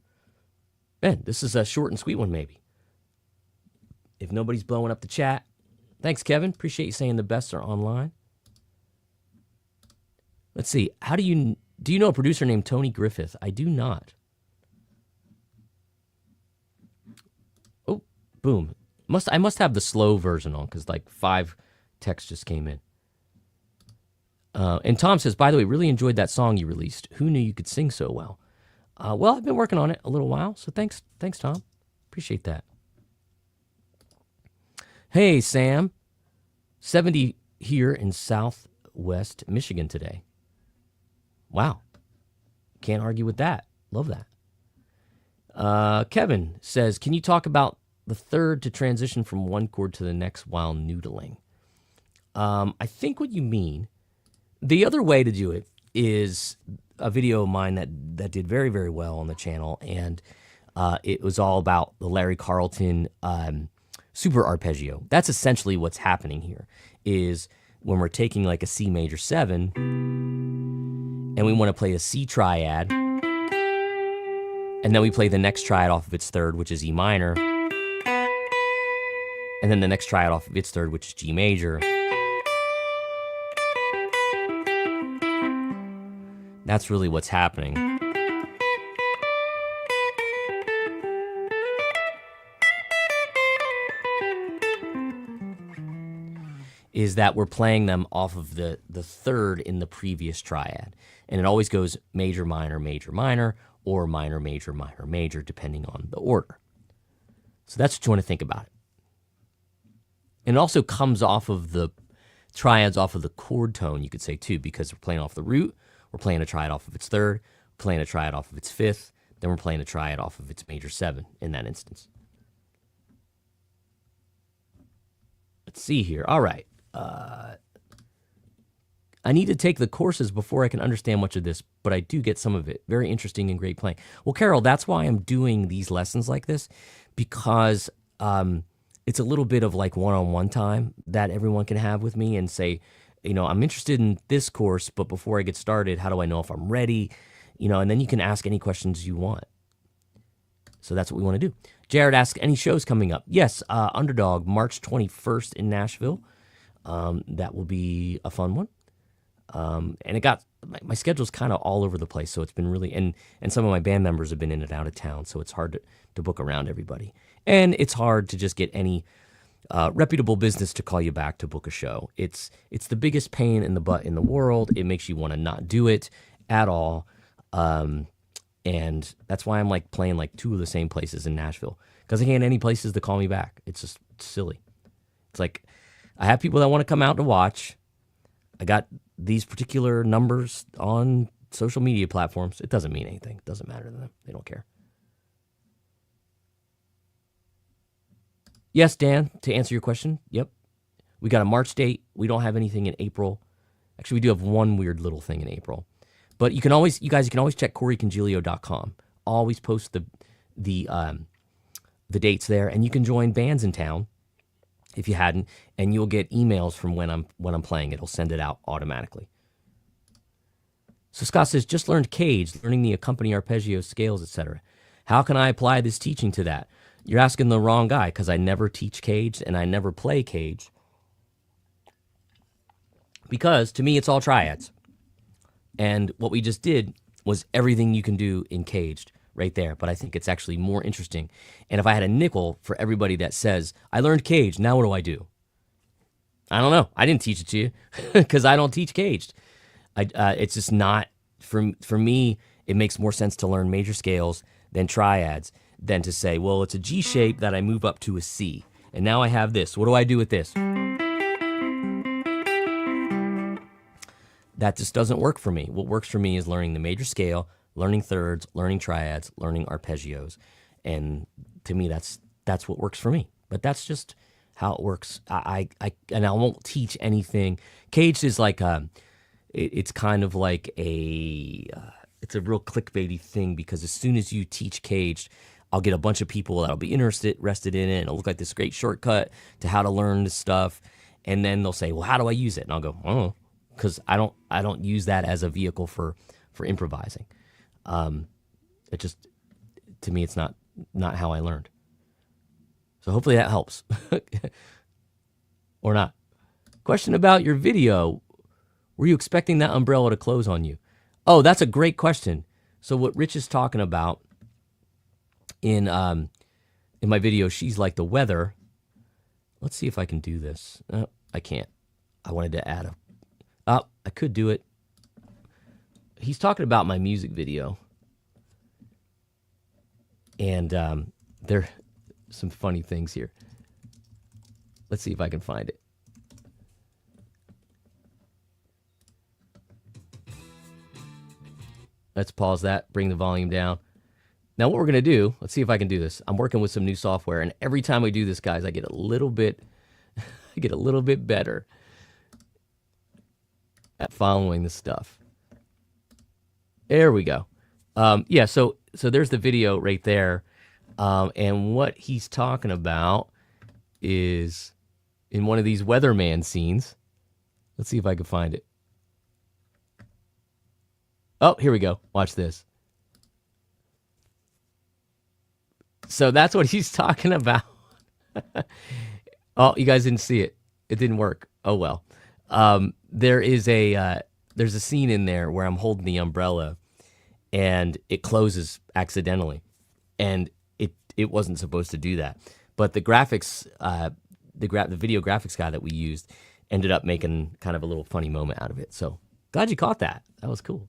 Man, this is a short and sweet one, maybe. If nobody's blowing up the chat, thanks, Kevin. Appreciate you saying the best are online. Let's see. Do you know a producer named Tony Griffith? I do not. Oh, boom. I must have the slow version on because like 5 texts just came in. And Tom says, by the way, really enjoyed that song you released. Who knew you could sing so well? Well, I've been working on it a little while, so thanks, Tom. Appreciate that. Hey, Sam. 70 here in Southwest Michigan today. Wow. Can't argue with that. Love that. Kevin says, can you talk about the third to transition from one chord to the next while noodling? I think what you mean, the other way to do it is a video of mine that did very, very well on the channel, and it was all about the Larry Carlton super arpeggio. That's essentially what's happening here, is when we're taking like a C major 7 and we want to play a C triad, and then we play the next triad off of its third, which is E minor, and then the next triad off of its third, which is G major. That's really what's happening. Is that we're playing them off of the third in the previous triad. And it always goes major, minor, major, minor, or minor, major, minor, major, depending on the order. So that's what you want to think about it. And it also comes off of the triads, off of the chord tone, you could say, too, because we're playing off the root, we're playing a triad off of its third, playing a triad off of its fifth, then we're playing a triad off of its major 7 in that instance. Let's see here. All right. I need to take the courses before I can understand much of this, but I do get some of it. Very interesting and great playing. Well, Carol, that's why I'm doing these lessons like this, because it's a little bit of like one-on-one time that everyone can have with me and say, I'm interested in this course, but before I get started, how do I know if I'm ready? And then you can ask any questions you want. So that's what we want to do. Jared asks, any shows coming up? Yes, Underdog, March 21st in Nashville. That will be a fun one. And it got my schedule's kind of all over the place, so it's been really and some of my band members have been in and out of town, so it's hard to book around everybody, and it's hard to just get any reputable business to call you back to book a show. It's the biggest pain in the butt in the world. It makes you want to not do it at all, and that's why I'm like playing like 2 of the same places in Nashville, because I can't any places to call me back. It's just silly. It's like I have people that want to come out to watch. I got these particular numbers on social media platforms. It doesn't mean anything. It doesn't matter to them. They don't care. Yes, Dan, to answer your question, yep. We got a March date. We don't have anything in April. Actually, we do have one weird little thing in April. But you guys can always check CoreyCongilio.com. Always post the dates there, and you can join bands in town if you hadn't, and you'll get emails from when I'm playing. It'll send it out automatically. So Scott says, just learned cage, learning the accompany arpeggio scales, etc. How can I apply this teaching to that? You're asking the wrong guy, because I never teach cage and I never play cage. Because to me, it's all triads. And what we just did was everything you can do in caged right there. But I think it's actually more interesting. And if I had a nickel for everybody that says, I learned caged, now what do I do? I don't know. I didn't teach it to you because I don't teach caged. It's just not, for me, it makes more sense to learn major scales than triads than to say, well, it's a G shape that I move up to a C. And now I have this. What do I do with this? That just doesn't work for me. What works for me is learning the major scale, learning thirds, learning triads, learning arpeggios. And to me, that's what works for me. But that's just how it works. I won't teach anything. Caged is like it's kind of like it's a real clickbaity thing, because as soon as you teach caged, I'll get a bunch of people that'll be interested in it, and it'll look like this great shortcut to how to learn this stuff. And then they'll say, well, how do I use it? And I'll go, oh, because I don't use that as a vehicle for improvising. It just, to me, it's not how I learned. So hopefully that helps. Or not. Question about your video. Were you expecting that umbrella to close on you? Oh, that's a great question. So what Rich is talking about in my video, she's like the weather. Let's see if I can do this. I can't. I wanted to add I could do it. He's talking about my music video. And there are some funny things here. Let's see if I can find it. Let's pause that, bring the volume down. Now what we're going to do, let's see if I can do this. I'm working with some new software, and every time I do this, guys, I get a little bit better at following the stuff. There we go. Yeah, so there's the video right there. And what he's talking about is in one of these weatherman scenes. Let's see if I can find it. Oh, here we go. Watch this. So that's what he's talking about. Oh, you guys didn't see it. It didn't work. Oh, well. There's a scene in there where I'm holding the umbrella and it closes accidentally. And it wasn't supposed to do that. But the graphics, the video graphics guy that we used ended up making kind of a little funny moment out of it. So glad you caught that. That was cool.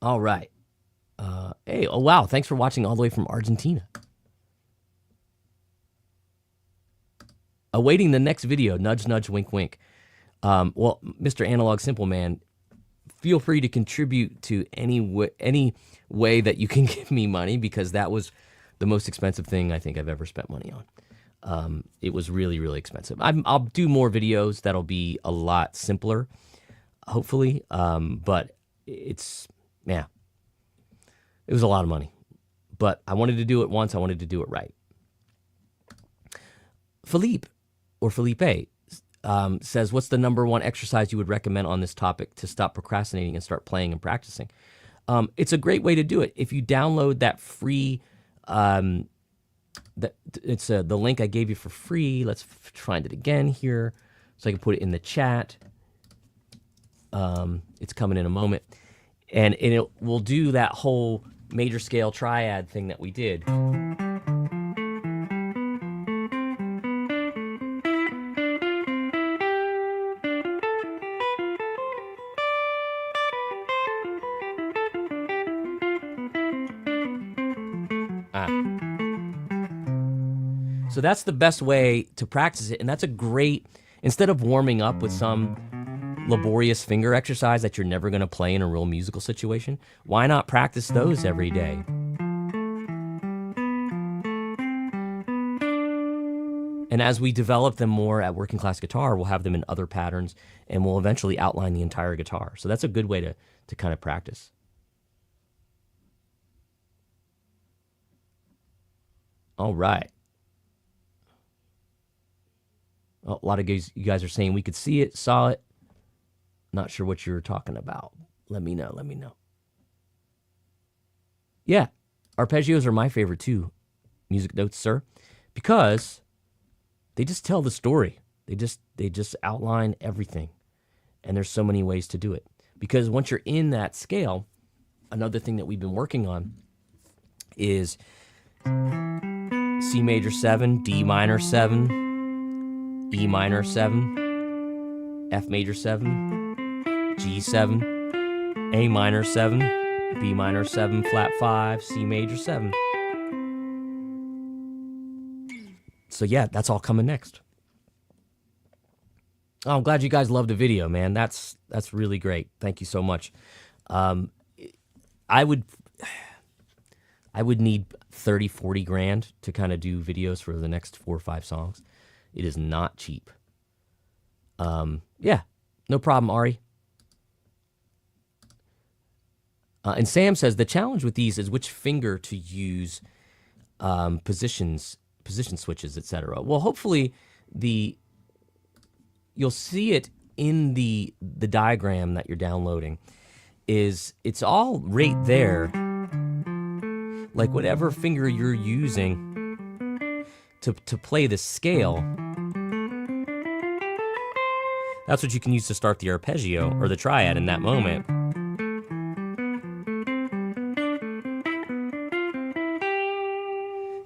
All right. Hey, oh wow, thanks for watching all the way from Argentina. Awaiting the next video, nudge, nudge, wink, wink. Well, Mr. Analog Simple Man, feel free to contribute to any way that you can give me money, because that was the most expensive thing I think I've ever spent money on. It was really, really expensive. I'll do more videos that'll be a lot simpler, hopefully, but it's, yeah. It was a lot of money, but I wanted to do it once. I wanted to do it right. Felipe says, what's the number one exercise you would recommend on this topic to stop procrastinating and start playing and practicing? It's a great way to do it. If you download that free, it's the link I gave you for free. Let's find it again here. So I can put it in the chat. It's coming in a moment. And it will do that whole major scale triad thing that we did. So that's the best way to practice it. And that's a great, instead of warming up with some laborious finger exercise that you're never going to play in a real musical situation, why not practice those every day? And as we develop them more at working class guitar, we'll have them in other patterns and we'll eventually outline the entire guitar. So that's a good way to kind of practice. All right. A lot of you guys are saying we could see it, saw it. Not sure what you're talking about. Let me know. Let me know. Yeah, arpeggios are my favorite too. Music notes, sir, because they just tell the story. They just outline everything, and there's so many ways to do it. Because once you're in that scale, another thing that we've been working on is C major 7, D minor 7. E minor 7, F major 7, G 7, A minor 7, B minor 7, flat 5, C major 7. So yeah, that's all coming next. Oh, I'm glad you guys loved the video, man. That's really great. Thank you so much. I would need 30, 40 grand to kind of do videos for the next 4 or 5 songs. It is not cheap. Yeah, no problem, Ari. And Sam says the challenge with these is which finger to use, position switches, etc. Well, hopefully you'll see it in the diagram that you're downloading. It's all right there. Like whatever finger you're using to play the scale, that's what you can use to start the arpeggio or the triad in that moment.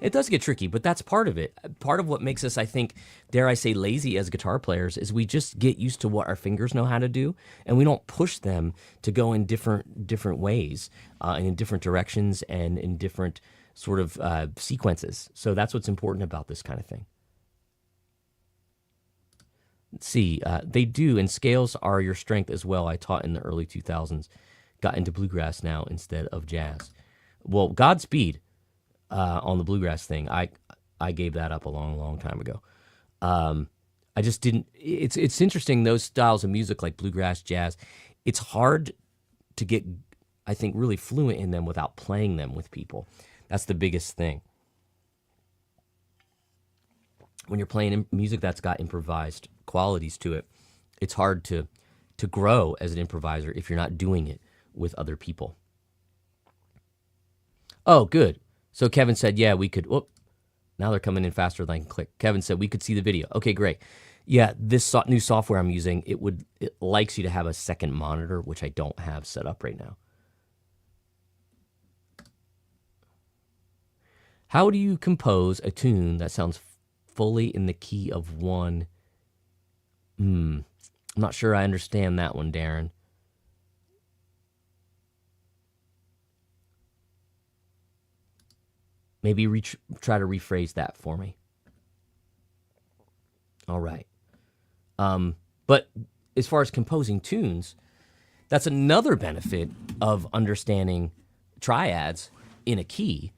It does get tricky, but that's part of it. Part of what makes us, I think, dare I say, lazy as guitar players is we just get used to what our fingers know how to do, and we don't push them to go in different ways, and in different directions, and in different sort of sequences. So that's what's important about this kind of thing. Let's see, they do, and scales are your strength as well. I taught in the early 2000s, got into bluegrass now instead of jazz. Well, Godspeed on the bluegrass thing. I gave that up a long time ago. I just didn't. It's interesting, those styles of music like bluegrass, jazz. It's hard to get, I think, really fluent in them without playing them with people. That's the biggest thing. When you're playing music that's got improvised qualities to it, it's hard to grow as an improviser if you're not doing it with other people. Oh, good. So Kevin said, yeah, we could. Whoop. Now they're coming in faster than I can click. Kevin said we could see the video. Okay, great. Yeah, this new software I'm using, it likes you to have a second monitor, which I don't have set up right now. How do you compose a tune that sounds fully in the key of one? I'm not sure I understand that one, Darren. Maybe try to rephrase that for me. All right. But as far as composing tunes, that's another benefit of understanding triads in a key,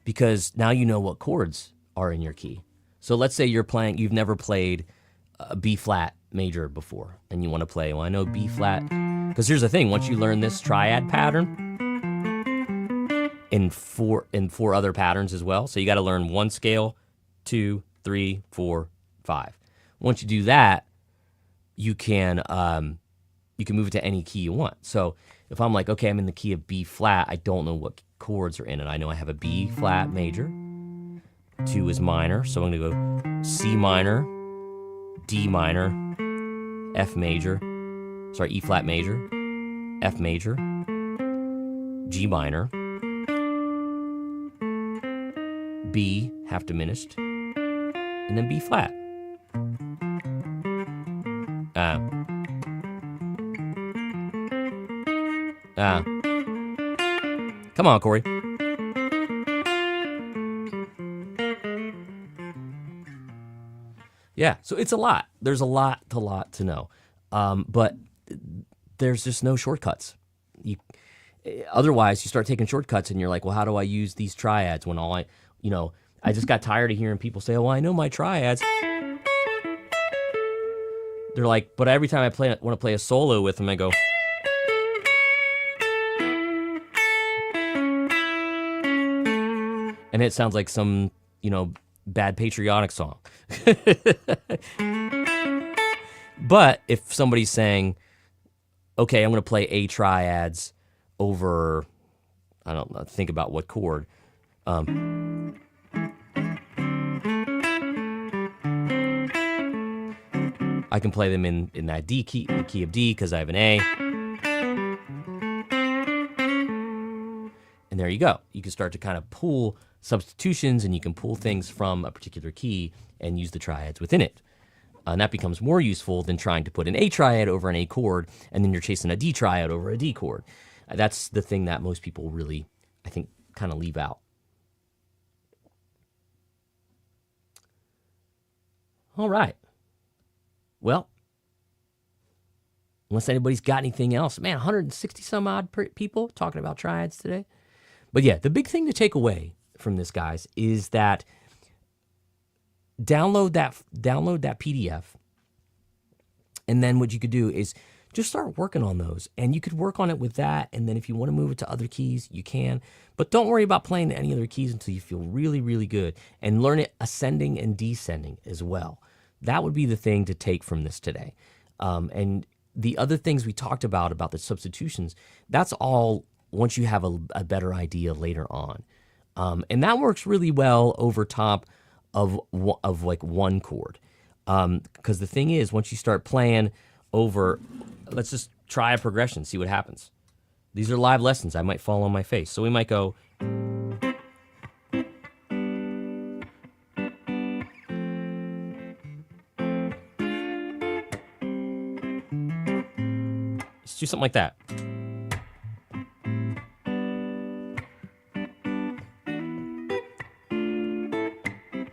because now you know what chords are in your key. So let's say you've never played a B flat major before, and you want to play, well, I know B flat, because here's the thing, once you learn this triad pattern, in four other patterns as well. So you got to learn 1 scale, 2, 3, 4, 5. Once you do that, you can move it to any key you want. So if I'm like, okay, I'm in the key of B flat, I don't know what chords are in it. I know I have a B flat major, 2 is minor, so I'm going to go C minor, D minor, F major, sorry, E flat major, F major, G minor, B half diminished, and then B flat. Come on, Corey. Yeah, so it's a lot. There's a lot to know. But there's just no shortcuts. Otherwise, you start taking shortcuts and you're like, well, how do I use these triads when I just got tired of hearing people say, oh, I know my triads. They're like, but every time I want to play a solo with them, I go. And it sounds like some, bad patriotic song. But if somebody's saying, okay, I'm going to play A triads over, I don't know, think about what chord. I can play them in that D key, in the key of D, because I have an A. And there you go. You can start to kind of pull substitutions, and you can pull things from a particular key and use the triads within it. And that becomes more useful than trying to put an A triad over an A chord, and then you're chasing a D triad over a D chord. That's the thing that most people really, I think, kind of leave out. All right. Well, unless anybody's got anything else, man, 160 some odd people talking about triads today. But yeah, the big thing to take away from this, guys, is that download that PDF, and then what you could do is just start working on those, and you could work on it with that, and then if you want to move it to other keys, you can, but don't worry about playing any other keys until you feel really, really good, and learn it ascending and descending as well. That would be the thing to take from this today. And the other things we talked about the substitutions, that's all once you have a better idea later on. And that works really well over top of like one chord. Because the thing is, once you start playing over, let's just try a progression, see what happens. These are live lessons. I might fall on my face. So we might go. Let's do something like that.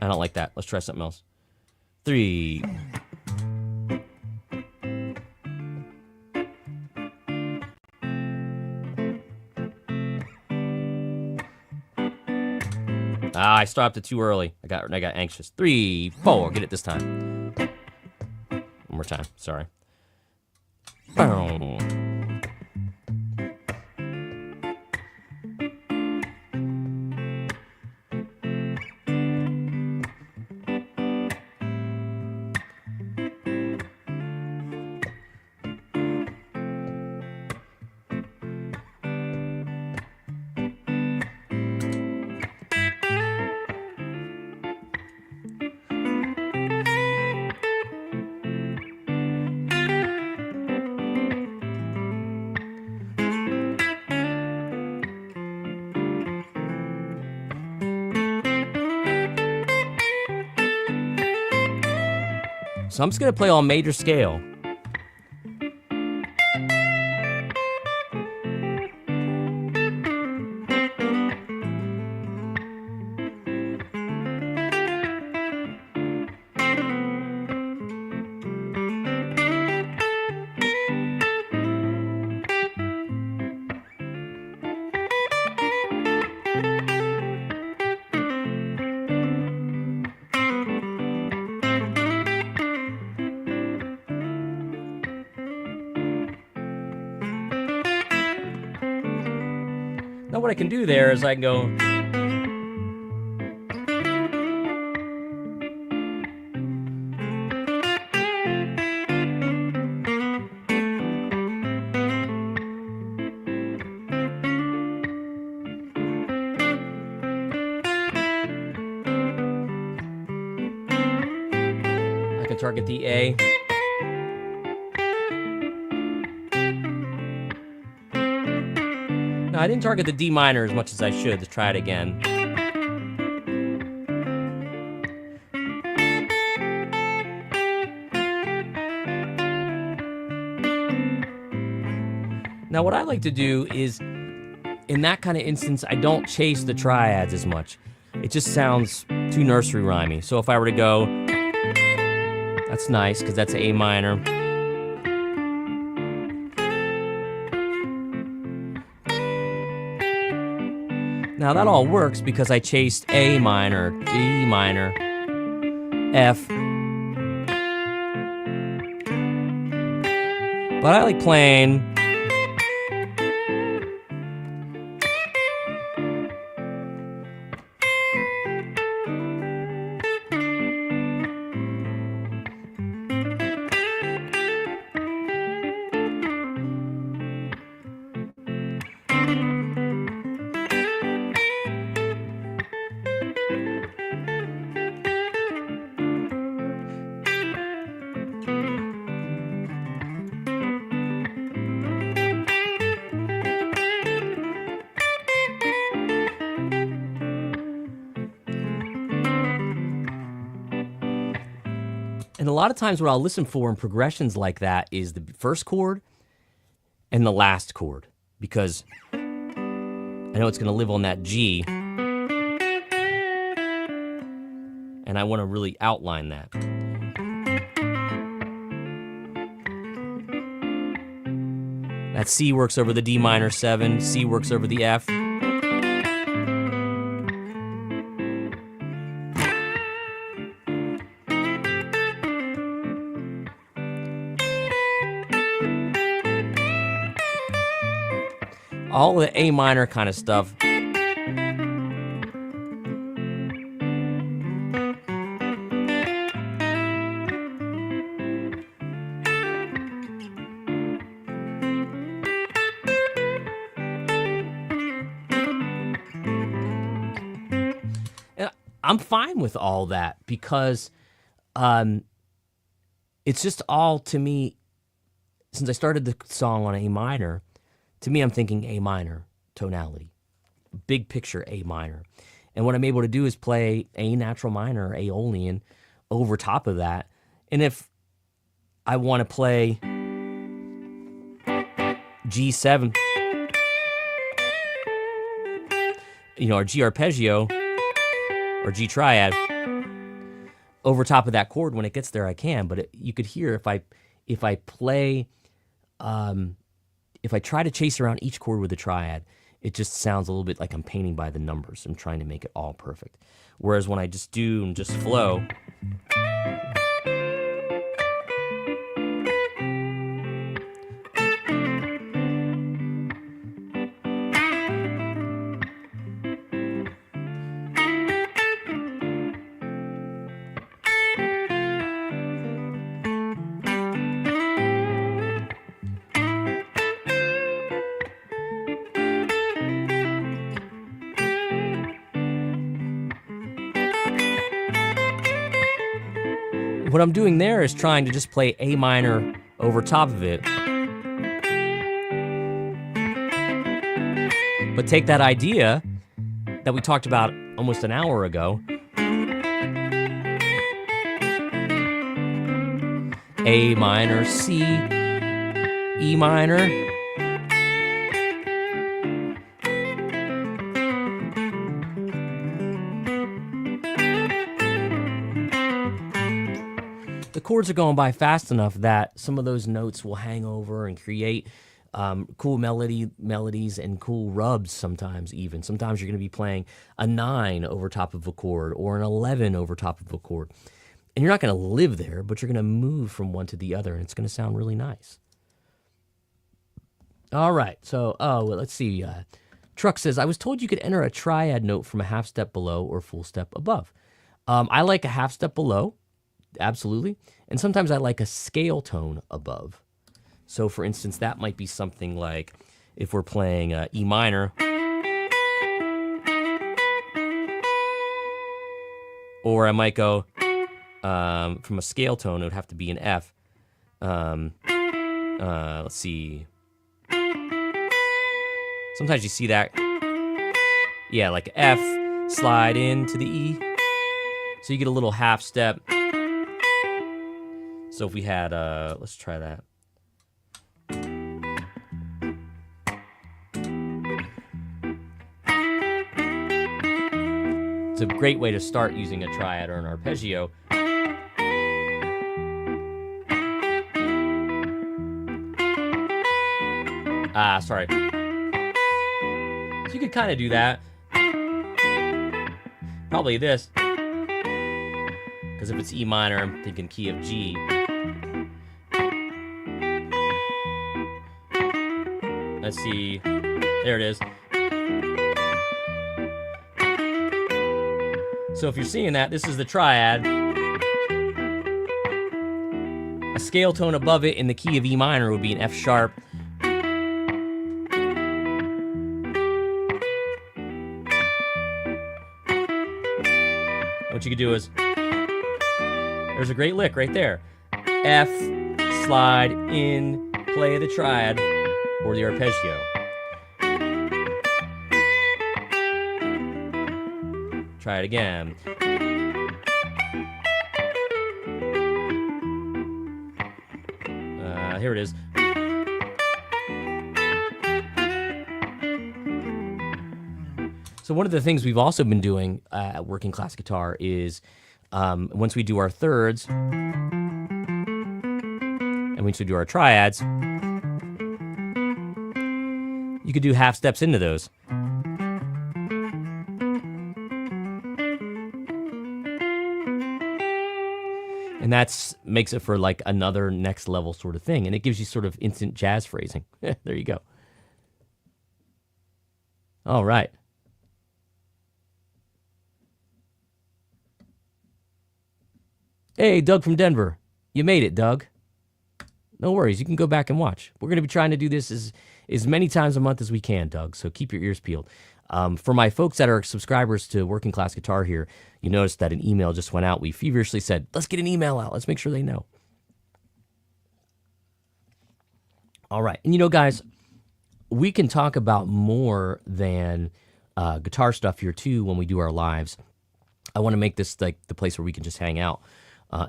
I don't like that. Let's try something else. 3. I stopped it too early. I got anxious. 3, 4. Get it this time. One more time. Sorry. Boom. So I'm just going to play on major scale. Now what I can do there is I can go. I can target the A. No, I didn't target the D minor as much as I should. Let's try it again. Now, what I like to do is, in that kind of instance, I don't chase the triads as much. It just sounds too nursery rhymey. So if I were to go, that's nice, because that's A minor. Now that all works because I chased A minor, D minor, F. But I like playing And a lot of times what I'll listen for in progressions like that is the first chord and the last chord, because I know it's going to live on that G, and I want to really outline that. That C works over the D minor 7, C works over the F. All the A minor kind of stuff. And I'm fine with all that because it's just all, to me, since I started the song on A minor, to me, I'm thinking A minor tonality, big picture A minor. And what I'm able to do is play A natural minor, Aeolian, over top of that. And if I want to play G7, or G arpeggio, or G triad, over top of that chord, when it gets there, I can. But you could hear if I play... if I try to chase around each chord with a triad, it just sounds a little bit like I'm painting by the numbers. I'm trying to make it all perfect. Whereas when I just do and just flow, what I'm doing there is trying to just play A minor over top of it. But take that idea that we talked about almost an hour ago. A minor, C, E minor. The chords are going by fast enough that some of those notes will hang over and create cool melodies and cool rubs sometimes even. Sometimes you're going to be playing a 9 over top of a chord or an 11 over top of a chord. And you're not going to live there, but you're going to move from one to the other, and it's going to sound really nice. All right, so, let's see. Truck says, I was told you could enter a triad note from a half step below or full step above. I like a half step below. Absolutely. And sometimes I like a scale tone above. So for instance, that might be something like if we're playing E minor, or I might go from a scale tone, it would have to be an F. Let's see. Sometimes you see that. Yeah, like F, slide into the E. So you get a little half step. So if we had, let's try that. It's a great way to start using a triad or an arpeggio. Sorry. So you could kind of do that. Probably this. Because if it's E minor, I'm thinking key of G. Let's see. There it is. So if you're seeing that, this is the triad. A scale tone above it in the key of E minor would be an F sharp. What you could do is, there's a great lick right there. F, slide in, play the triad or the arpeggio. Try it again. Here it is. So one of the things we've also been doing at Working Class Guitar is once we do our thirds and once we do our triads, you could do half steps into those. And that makes it for like another next level sort of thing. And it gives you sort of instant jazz phrasing. There you go. All right. Hey, Doug from Denver. You made it, Doug. No worries. You can go back and watch. We're going to be trying to do this as many times a month as we can, Doug. So keep your ears peeled. For my folks that are subscribers to Working Class Guitar here, you noticed that an email just went out. We feverishly said, let's get an email out. Let's make sure they know. All right. And you know, guys, we can talk about more than guitar stuff here, too, when we do our lives. I want to make this like the place where we can just hang out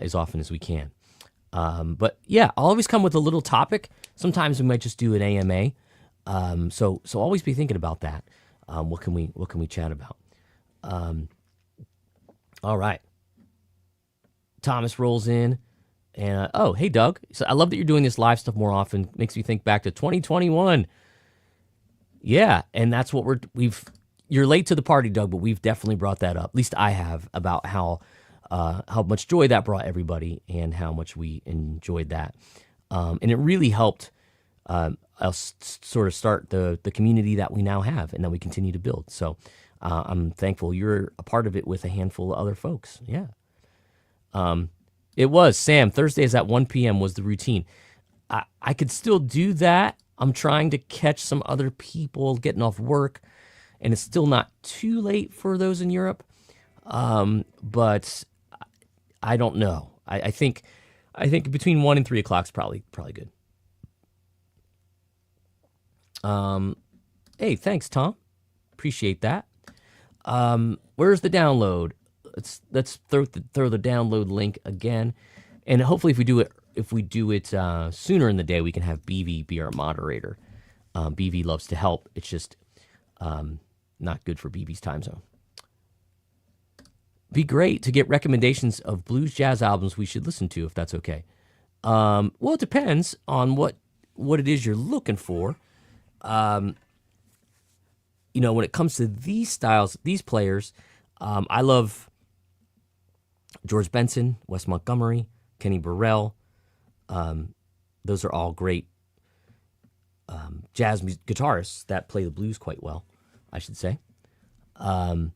as often as we can. But yeah, I'll always come with a little topic. Sometimes we might just do an AMA. So always be thinking about that. What can we chat about? All right. Thomas rolls in, and oh, hey Doug. So I love that you're doing this live stuff more often. Makes me think back to 2021. Yeah, and that's what you're late to the party, Doug, but we've definitely brought that up. At least I have, about how much joy that brought everybody and how much we enjoyed that. And it really helped us sort of start the community that we now have and that we continue to build. So I'm thankful you're a part of it with a handful of other folks. Yeah. It was, Sam, Thursdays at 1 p.m. was the routine. I could still do that. I'm trying to catch some other people getting off work, and it's still not too late for those in Europe. But I don't know. I think between 1 and 3 o'clock is probably good. Hey, thanks, Tom. Appreciate that. Where's the download? Let's throw the download link again, and hopefully if we do it sooner in the day, we can have BV be our moderator. BV loves to help. It's just not good for BV's time zone. Be great to get recommendations of blues jazz albums we should listen to, if that's okay. Well, it depends on what it is you're looking for. When it comes to these styles, these players, I love George Benson, Wes Montgomery, Kenny Burrell. Those are all great jazz guitarists that play the blues quite well, I should say. And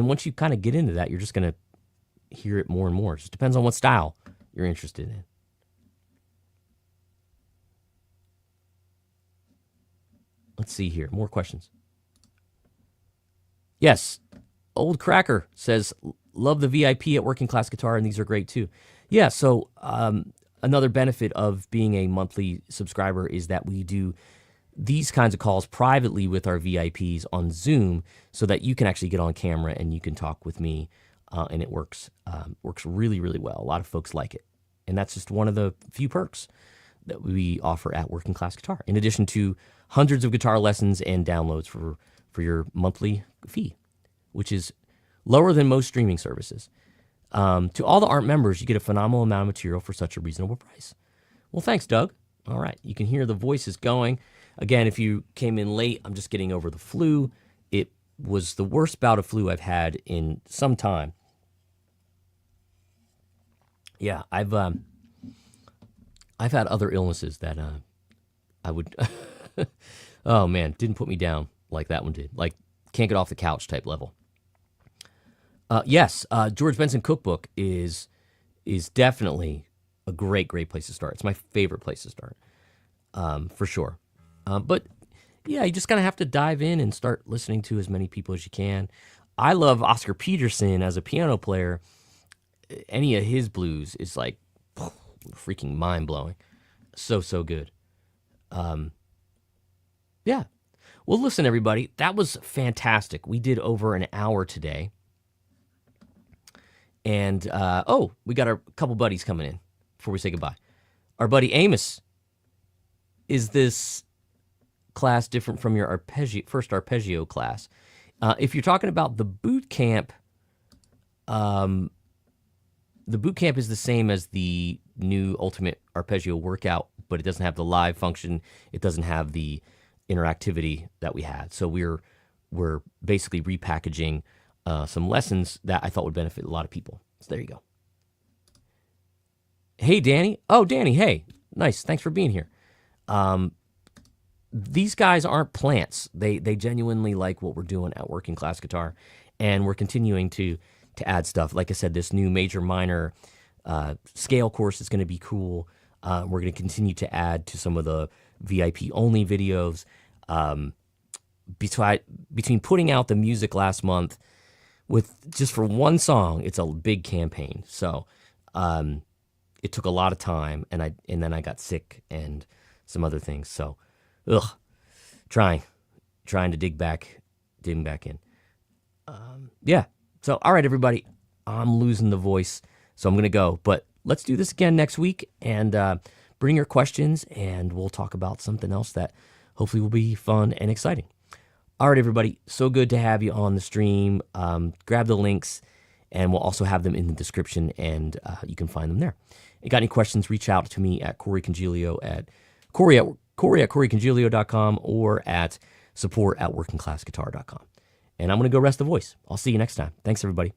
once you kind of get into that, you're just going to hear it more and more. It just depends on what style you're interested in. Let's see here. More questions. Yes. Old Cracker says, love the VIP at Working Class Guitar, and these are great too. Yeah, so another benefit of being a monthly subscriber is that we do these kinds of calls privately with our VIPs on Zoom so that you can actually get on camera and you can talk with me, and it works really, really well. A lot of folks like it. And that's just one of the few perks that we offer at Working Class Guitar, in addition to hundreds of guitar lessons and downloads for your monthly fee, which is lower than most streaming services. To all the ART members, you get a phenomenal amount of material for such a reasonable price. Well, thanks, Doug. All right, you can hear the voices going. Again, if you came in late, I'm just getting over the flu. It was the worst bout of flu I've had in some time. Yeah, I've had other illnesses that I would, oh man, didn't put me down like that one did. Like, can't get off the couch type level. Yes, George Benson Cookbook is definitely a great place to start. It's my favorite place to start, for sure. But yeah, you just kind of have to dive in and start listening to as many people as you can. I love Oscar Peterson as a piano player. Any of his blues is like freaking mind-blowing. So good. Yeah. Well, listen, everybody, that was fantastic. We did over an hour today. And, we got a couple buddies coming in before we say goodbye. Our buddy Amos, is this class different from your first arpeggio class? If you're talking about the boot camp is the same as the new Ultimate Arpeggio Workout, but it doesn't have the live function. It doesn't have the interactivity that we had. So we're basically repackaging some lessons that I thought would benefit a lot of people. So there you go. Hey, Danny. Oh, Danny, hey. Nice. Thanks for being here. These guys aren't plants. They genuinely like what we're doing at Working Class Guitar, and we're continuing to add stuff. Like I said, this new major minor scale course is going to be cool. We're going to continue to add to some of the VIP only videos. Between putting out the music last month with just for one song, it's a big campaign. So it took a lot of time, and then I got sick and some other things. So, trying to dig back in. Yeah. So, all right, everybody, I'm losing the voice, so I'm going to go. But let's do this again next week, and bring your questions, and we'll talk about something else that hopefully will be fun and exciting. All right, everybody, so good to have you on the stream. Grab the links, and we'll also have them in the description, and you can find them there. If you got any questions, reach out to me at Corey Congilio at corey@coreycongilio.com or at support@workingclassguitar.com. And I'm going to go rest the voice. I'll see you next time. Thanks, everybody.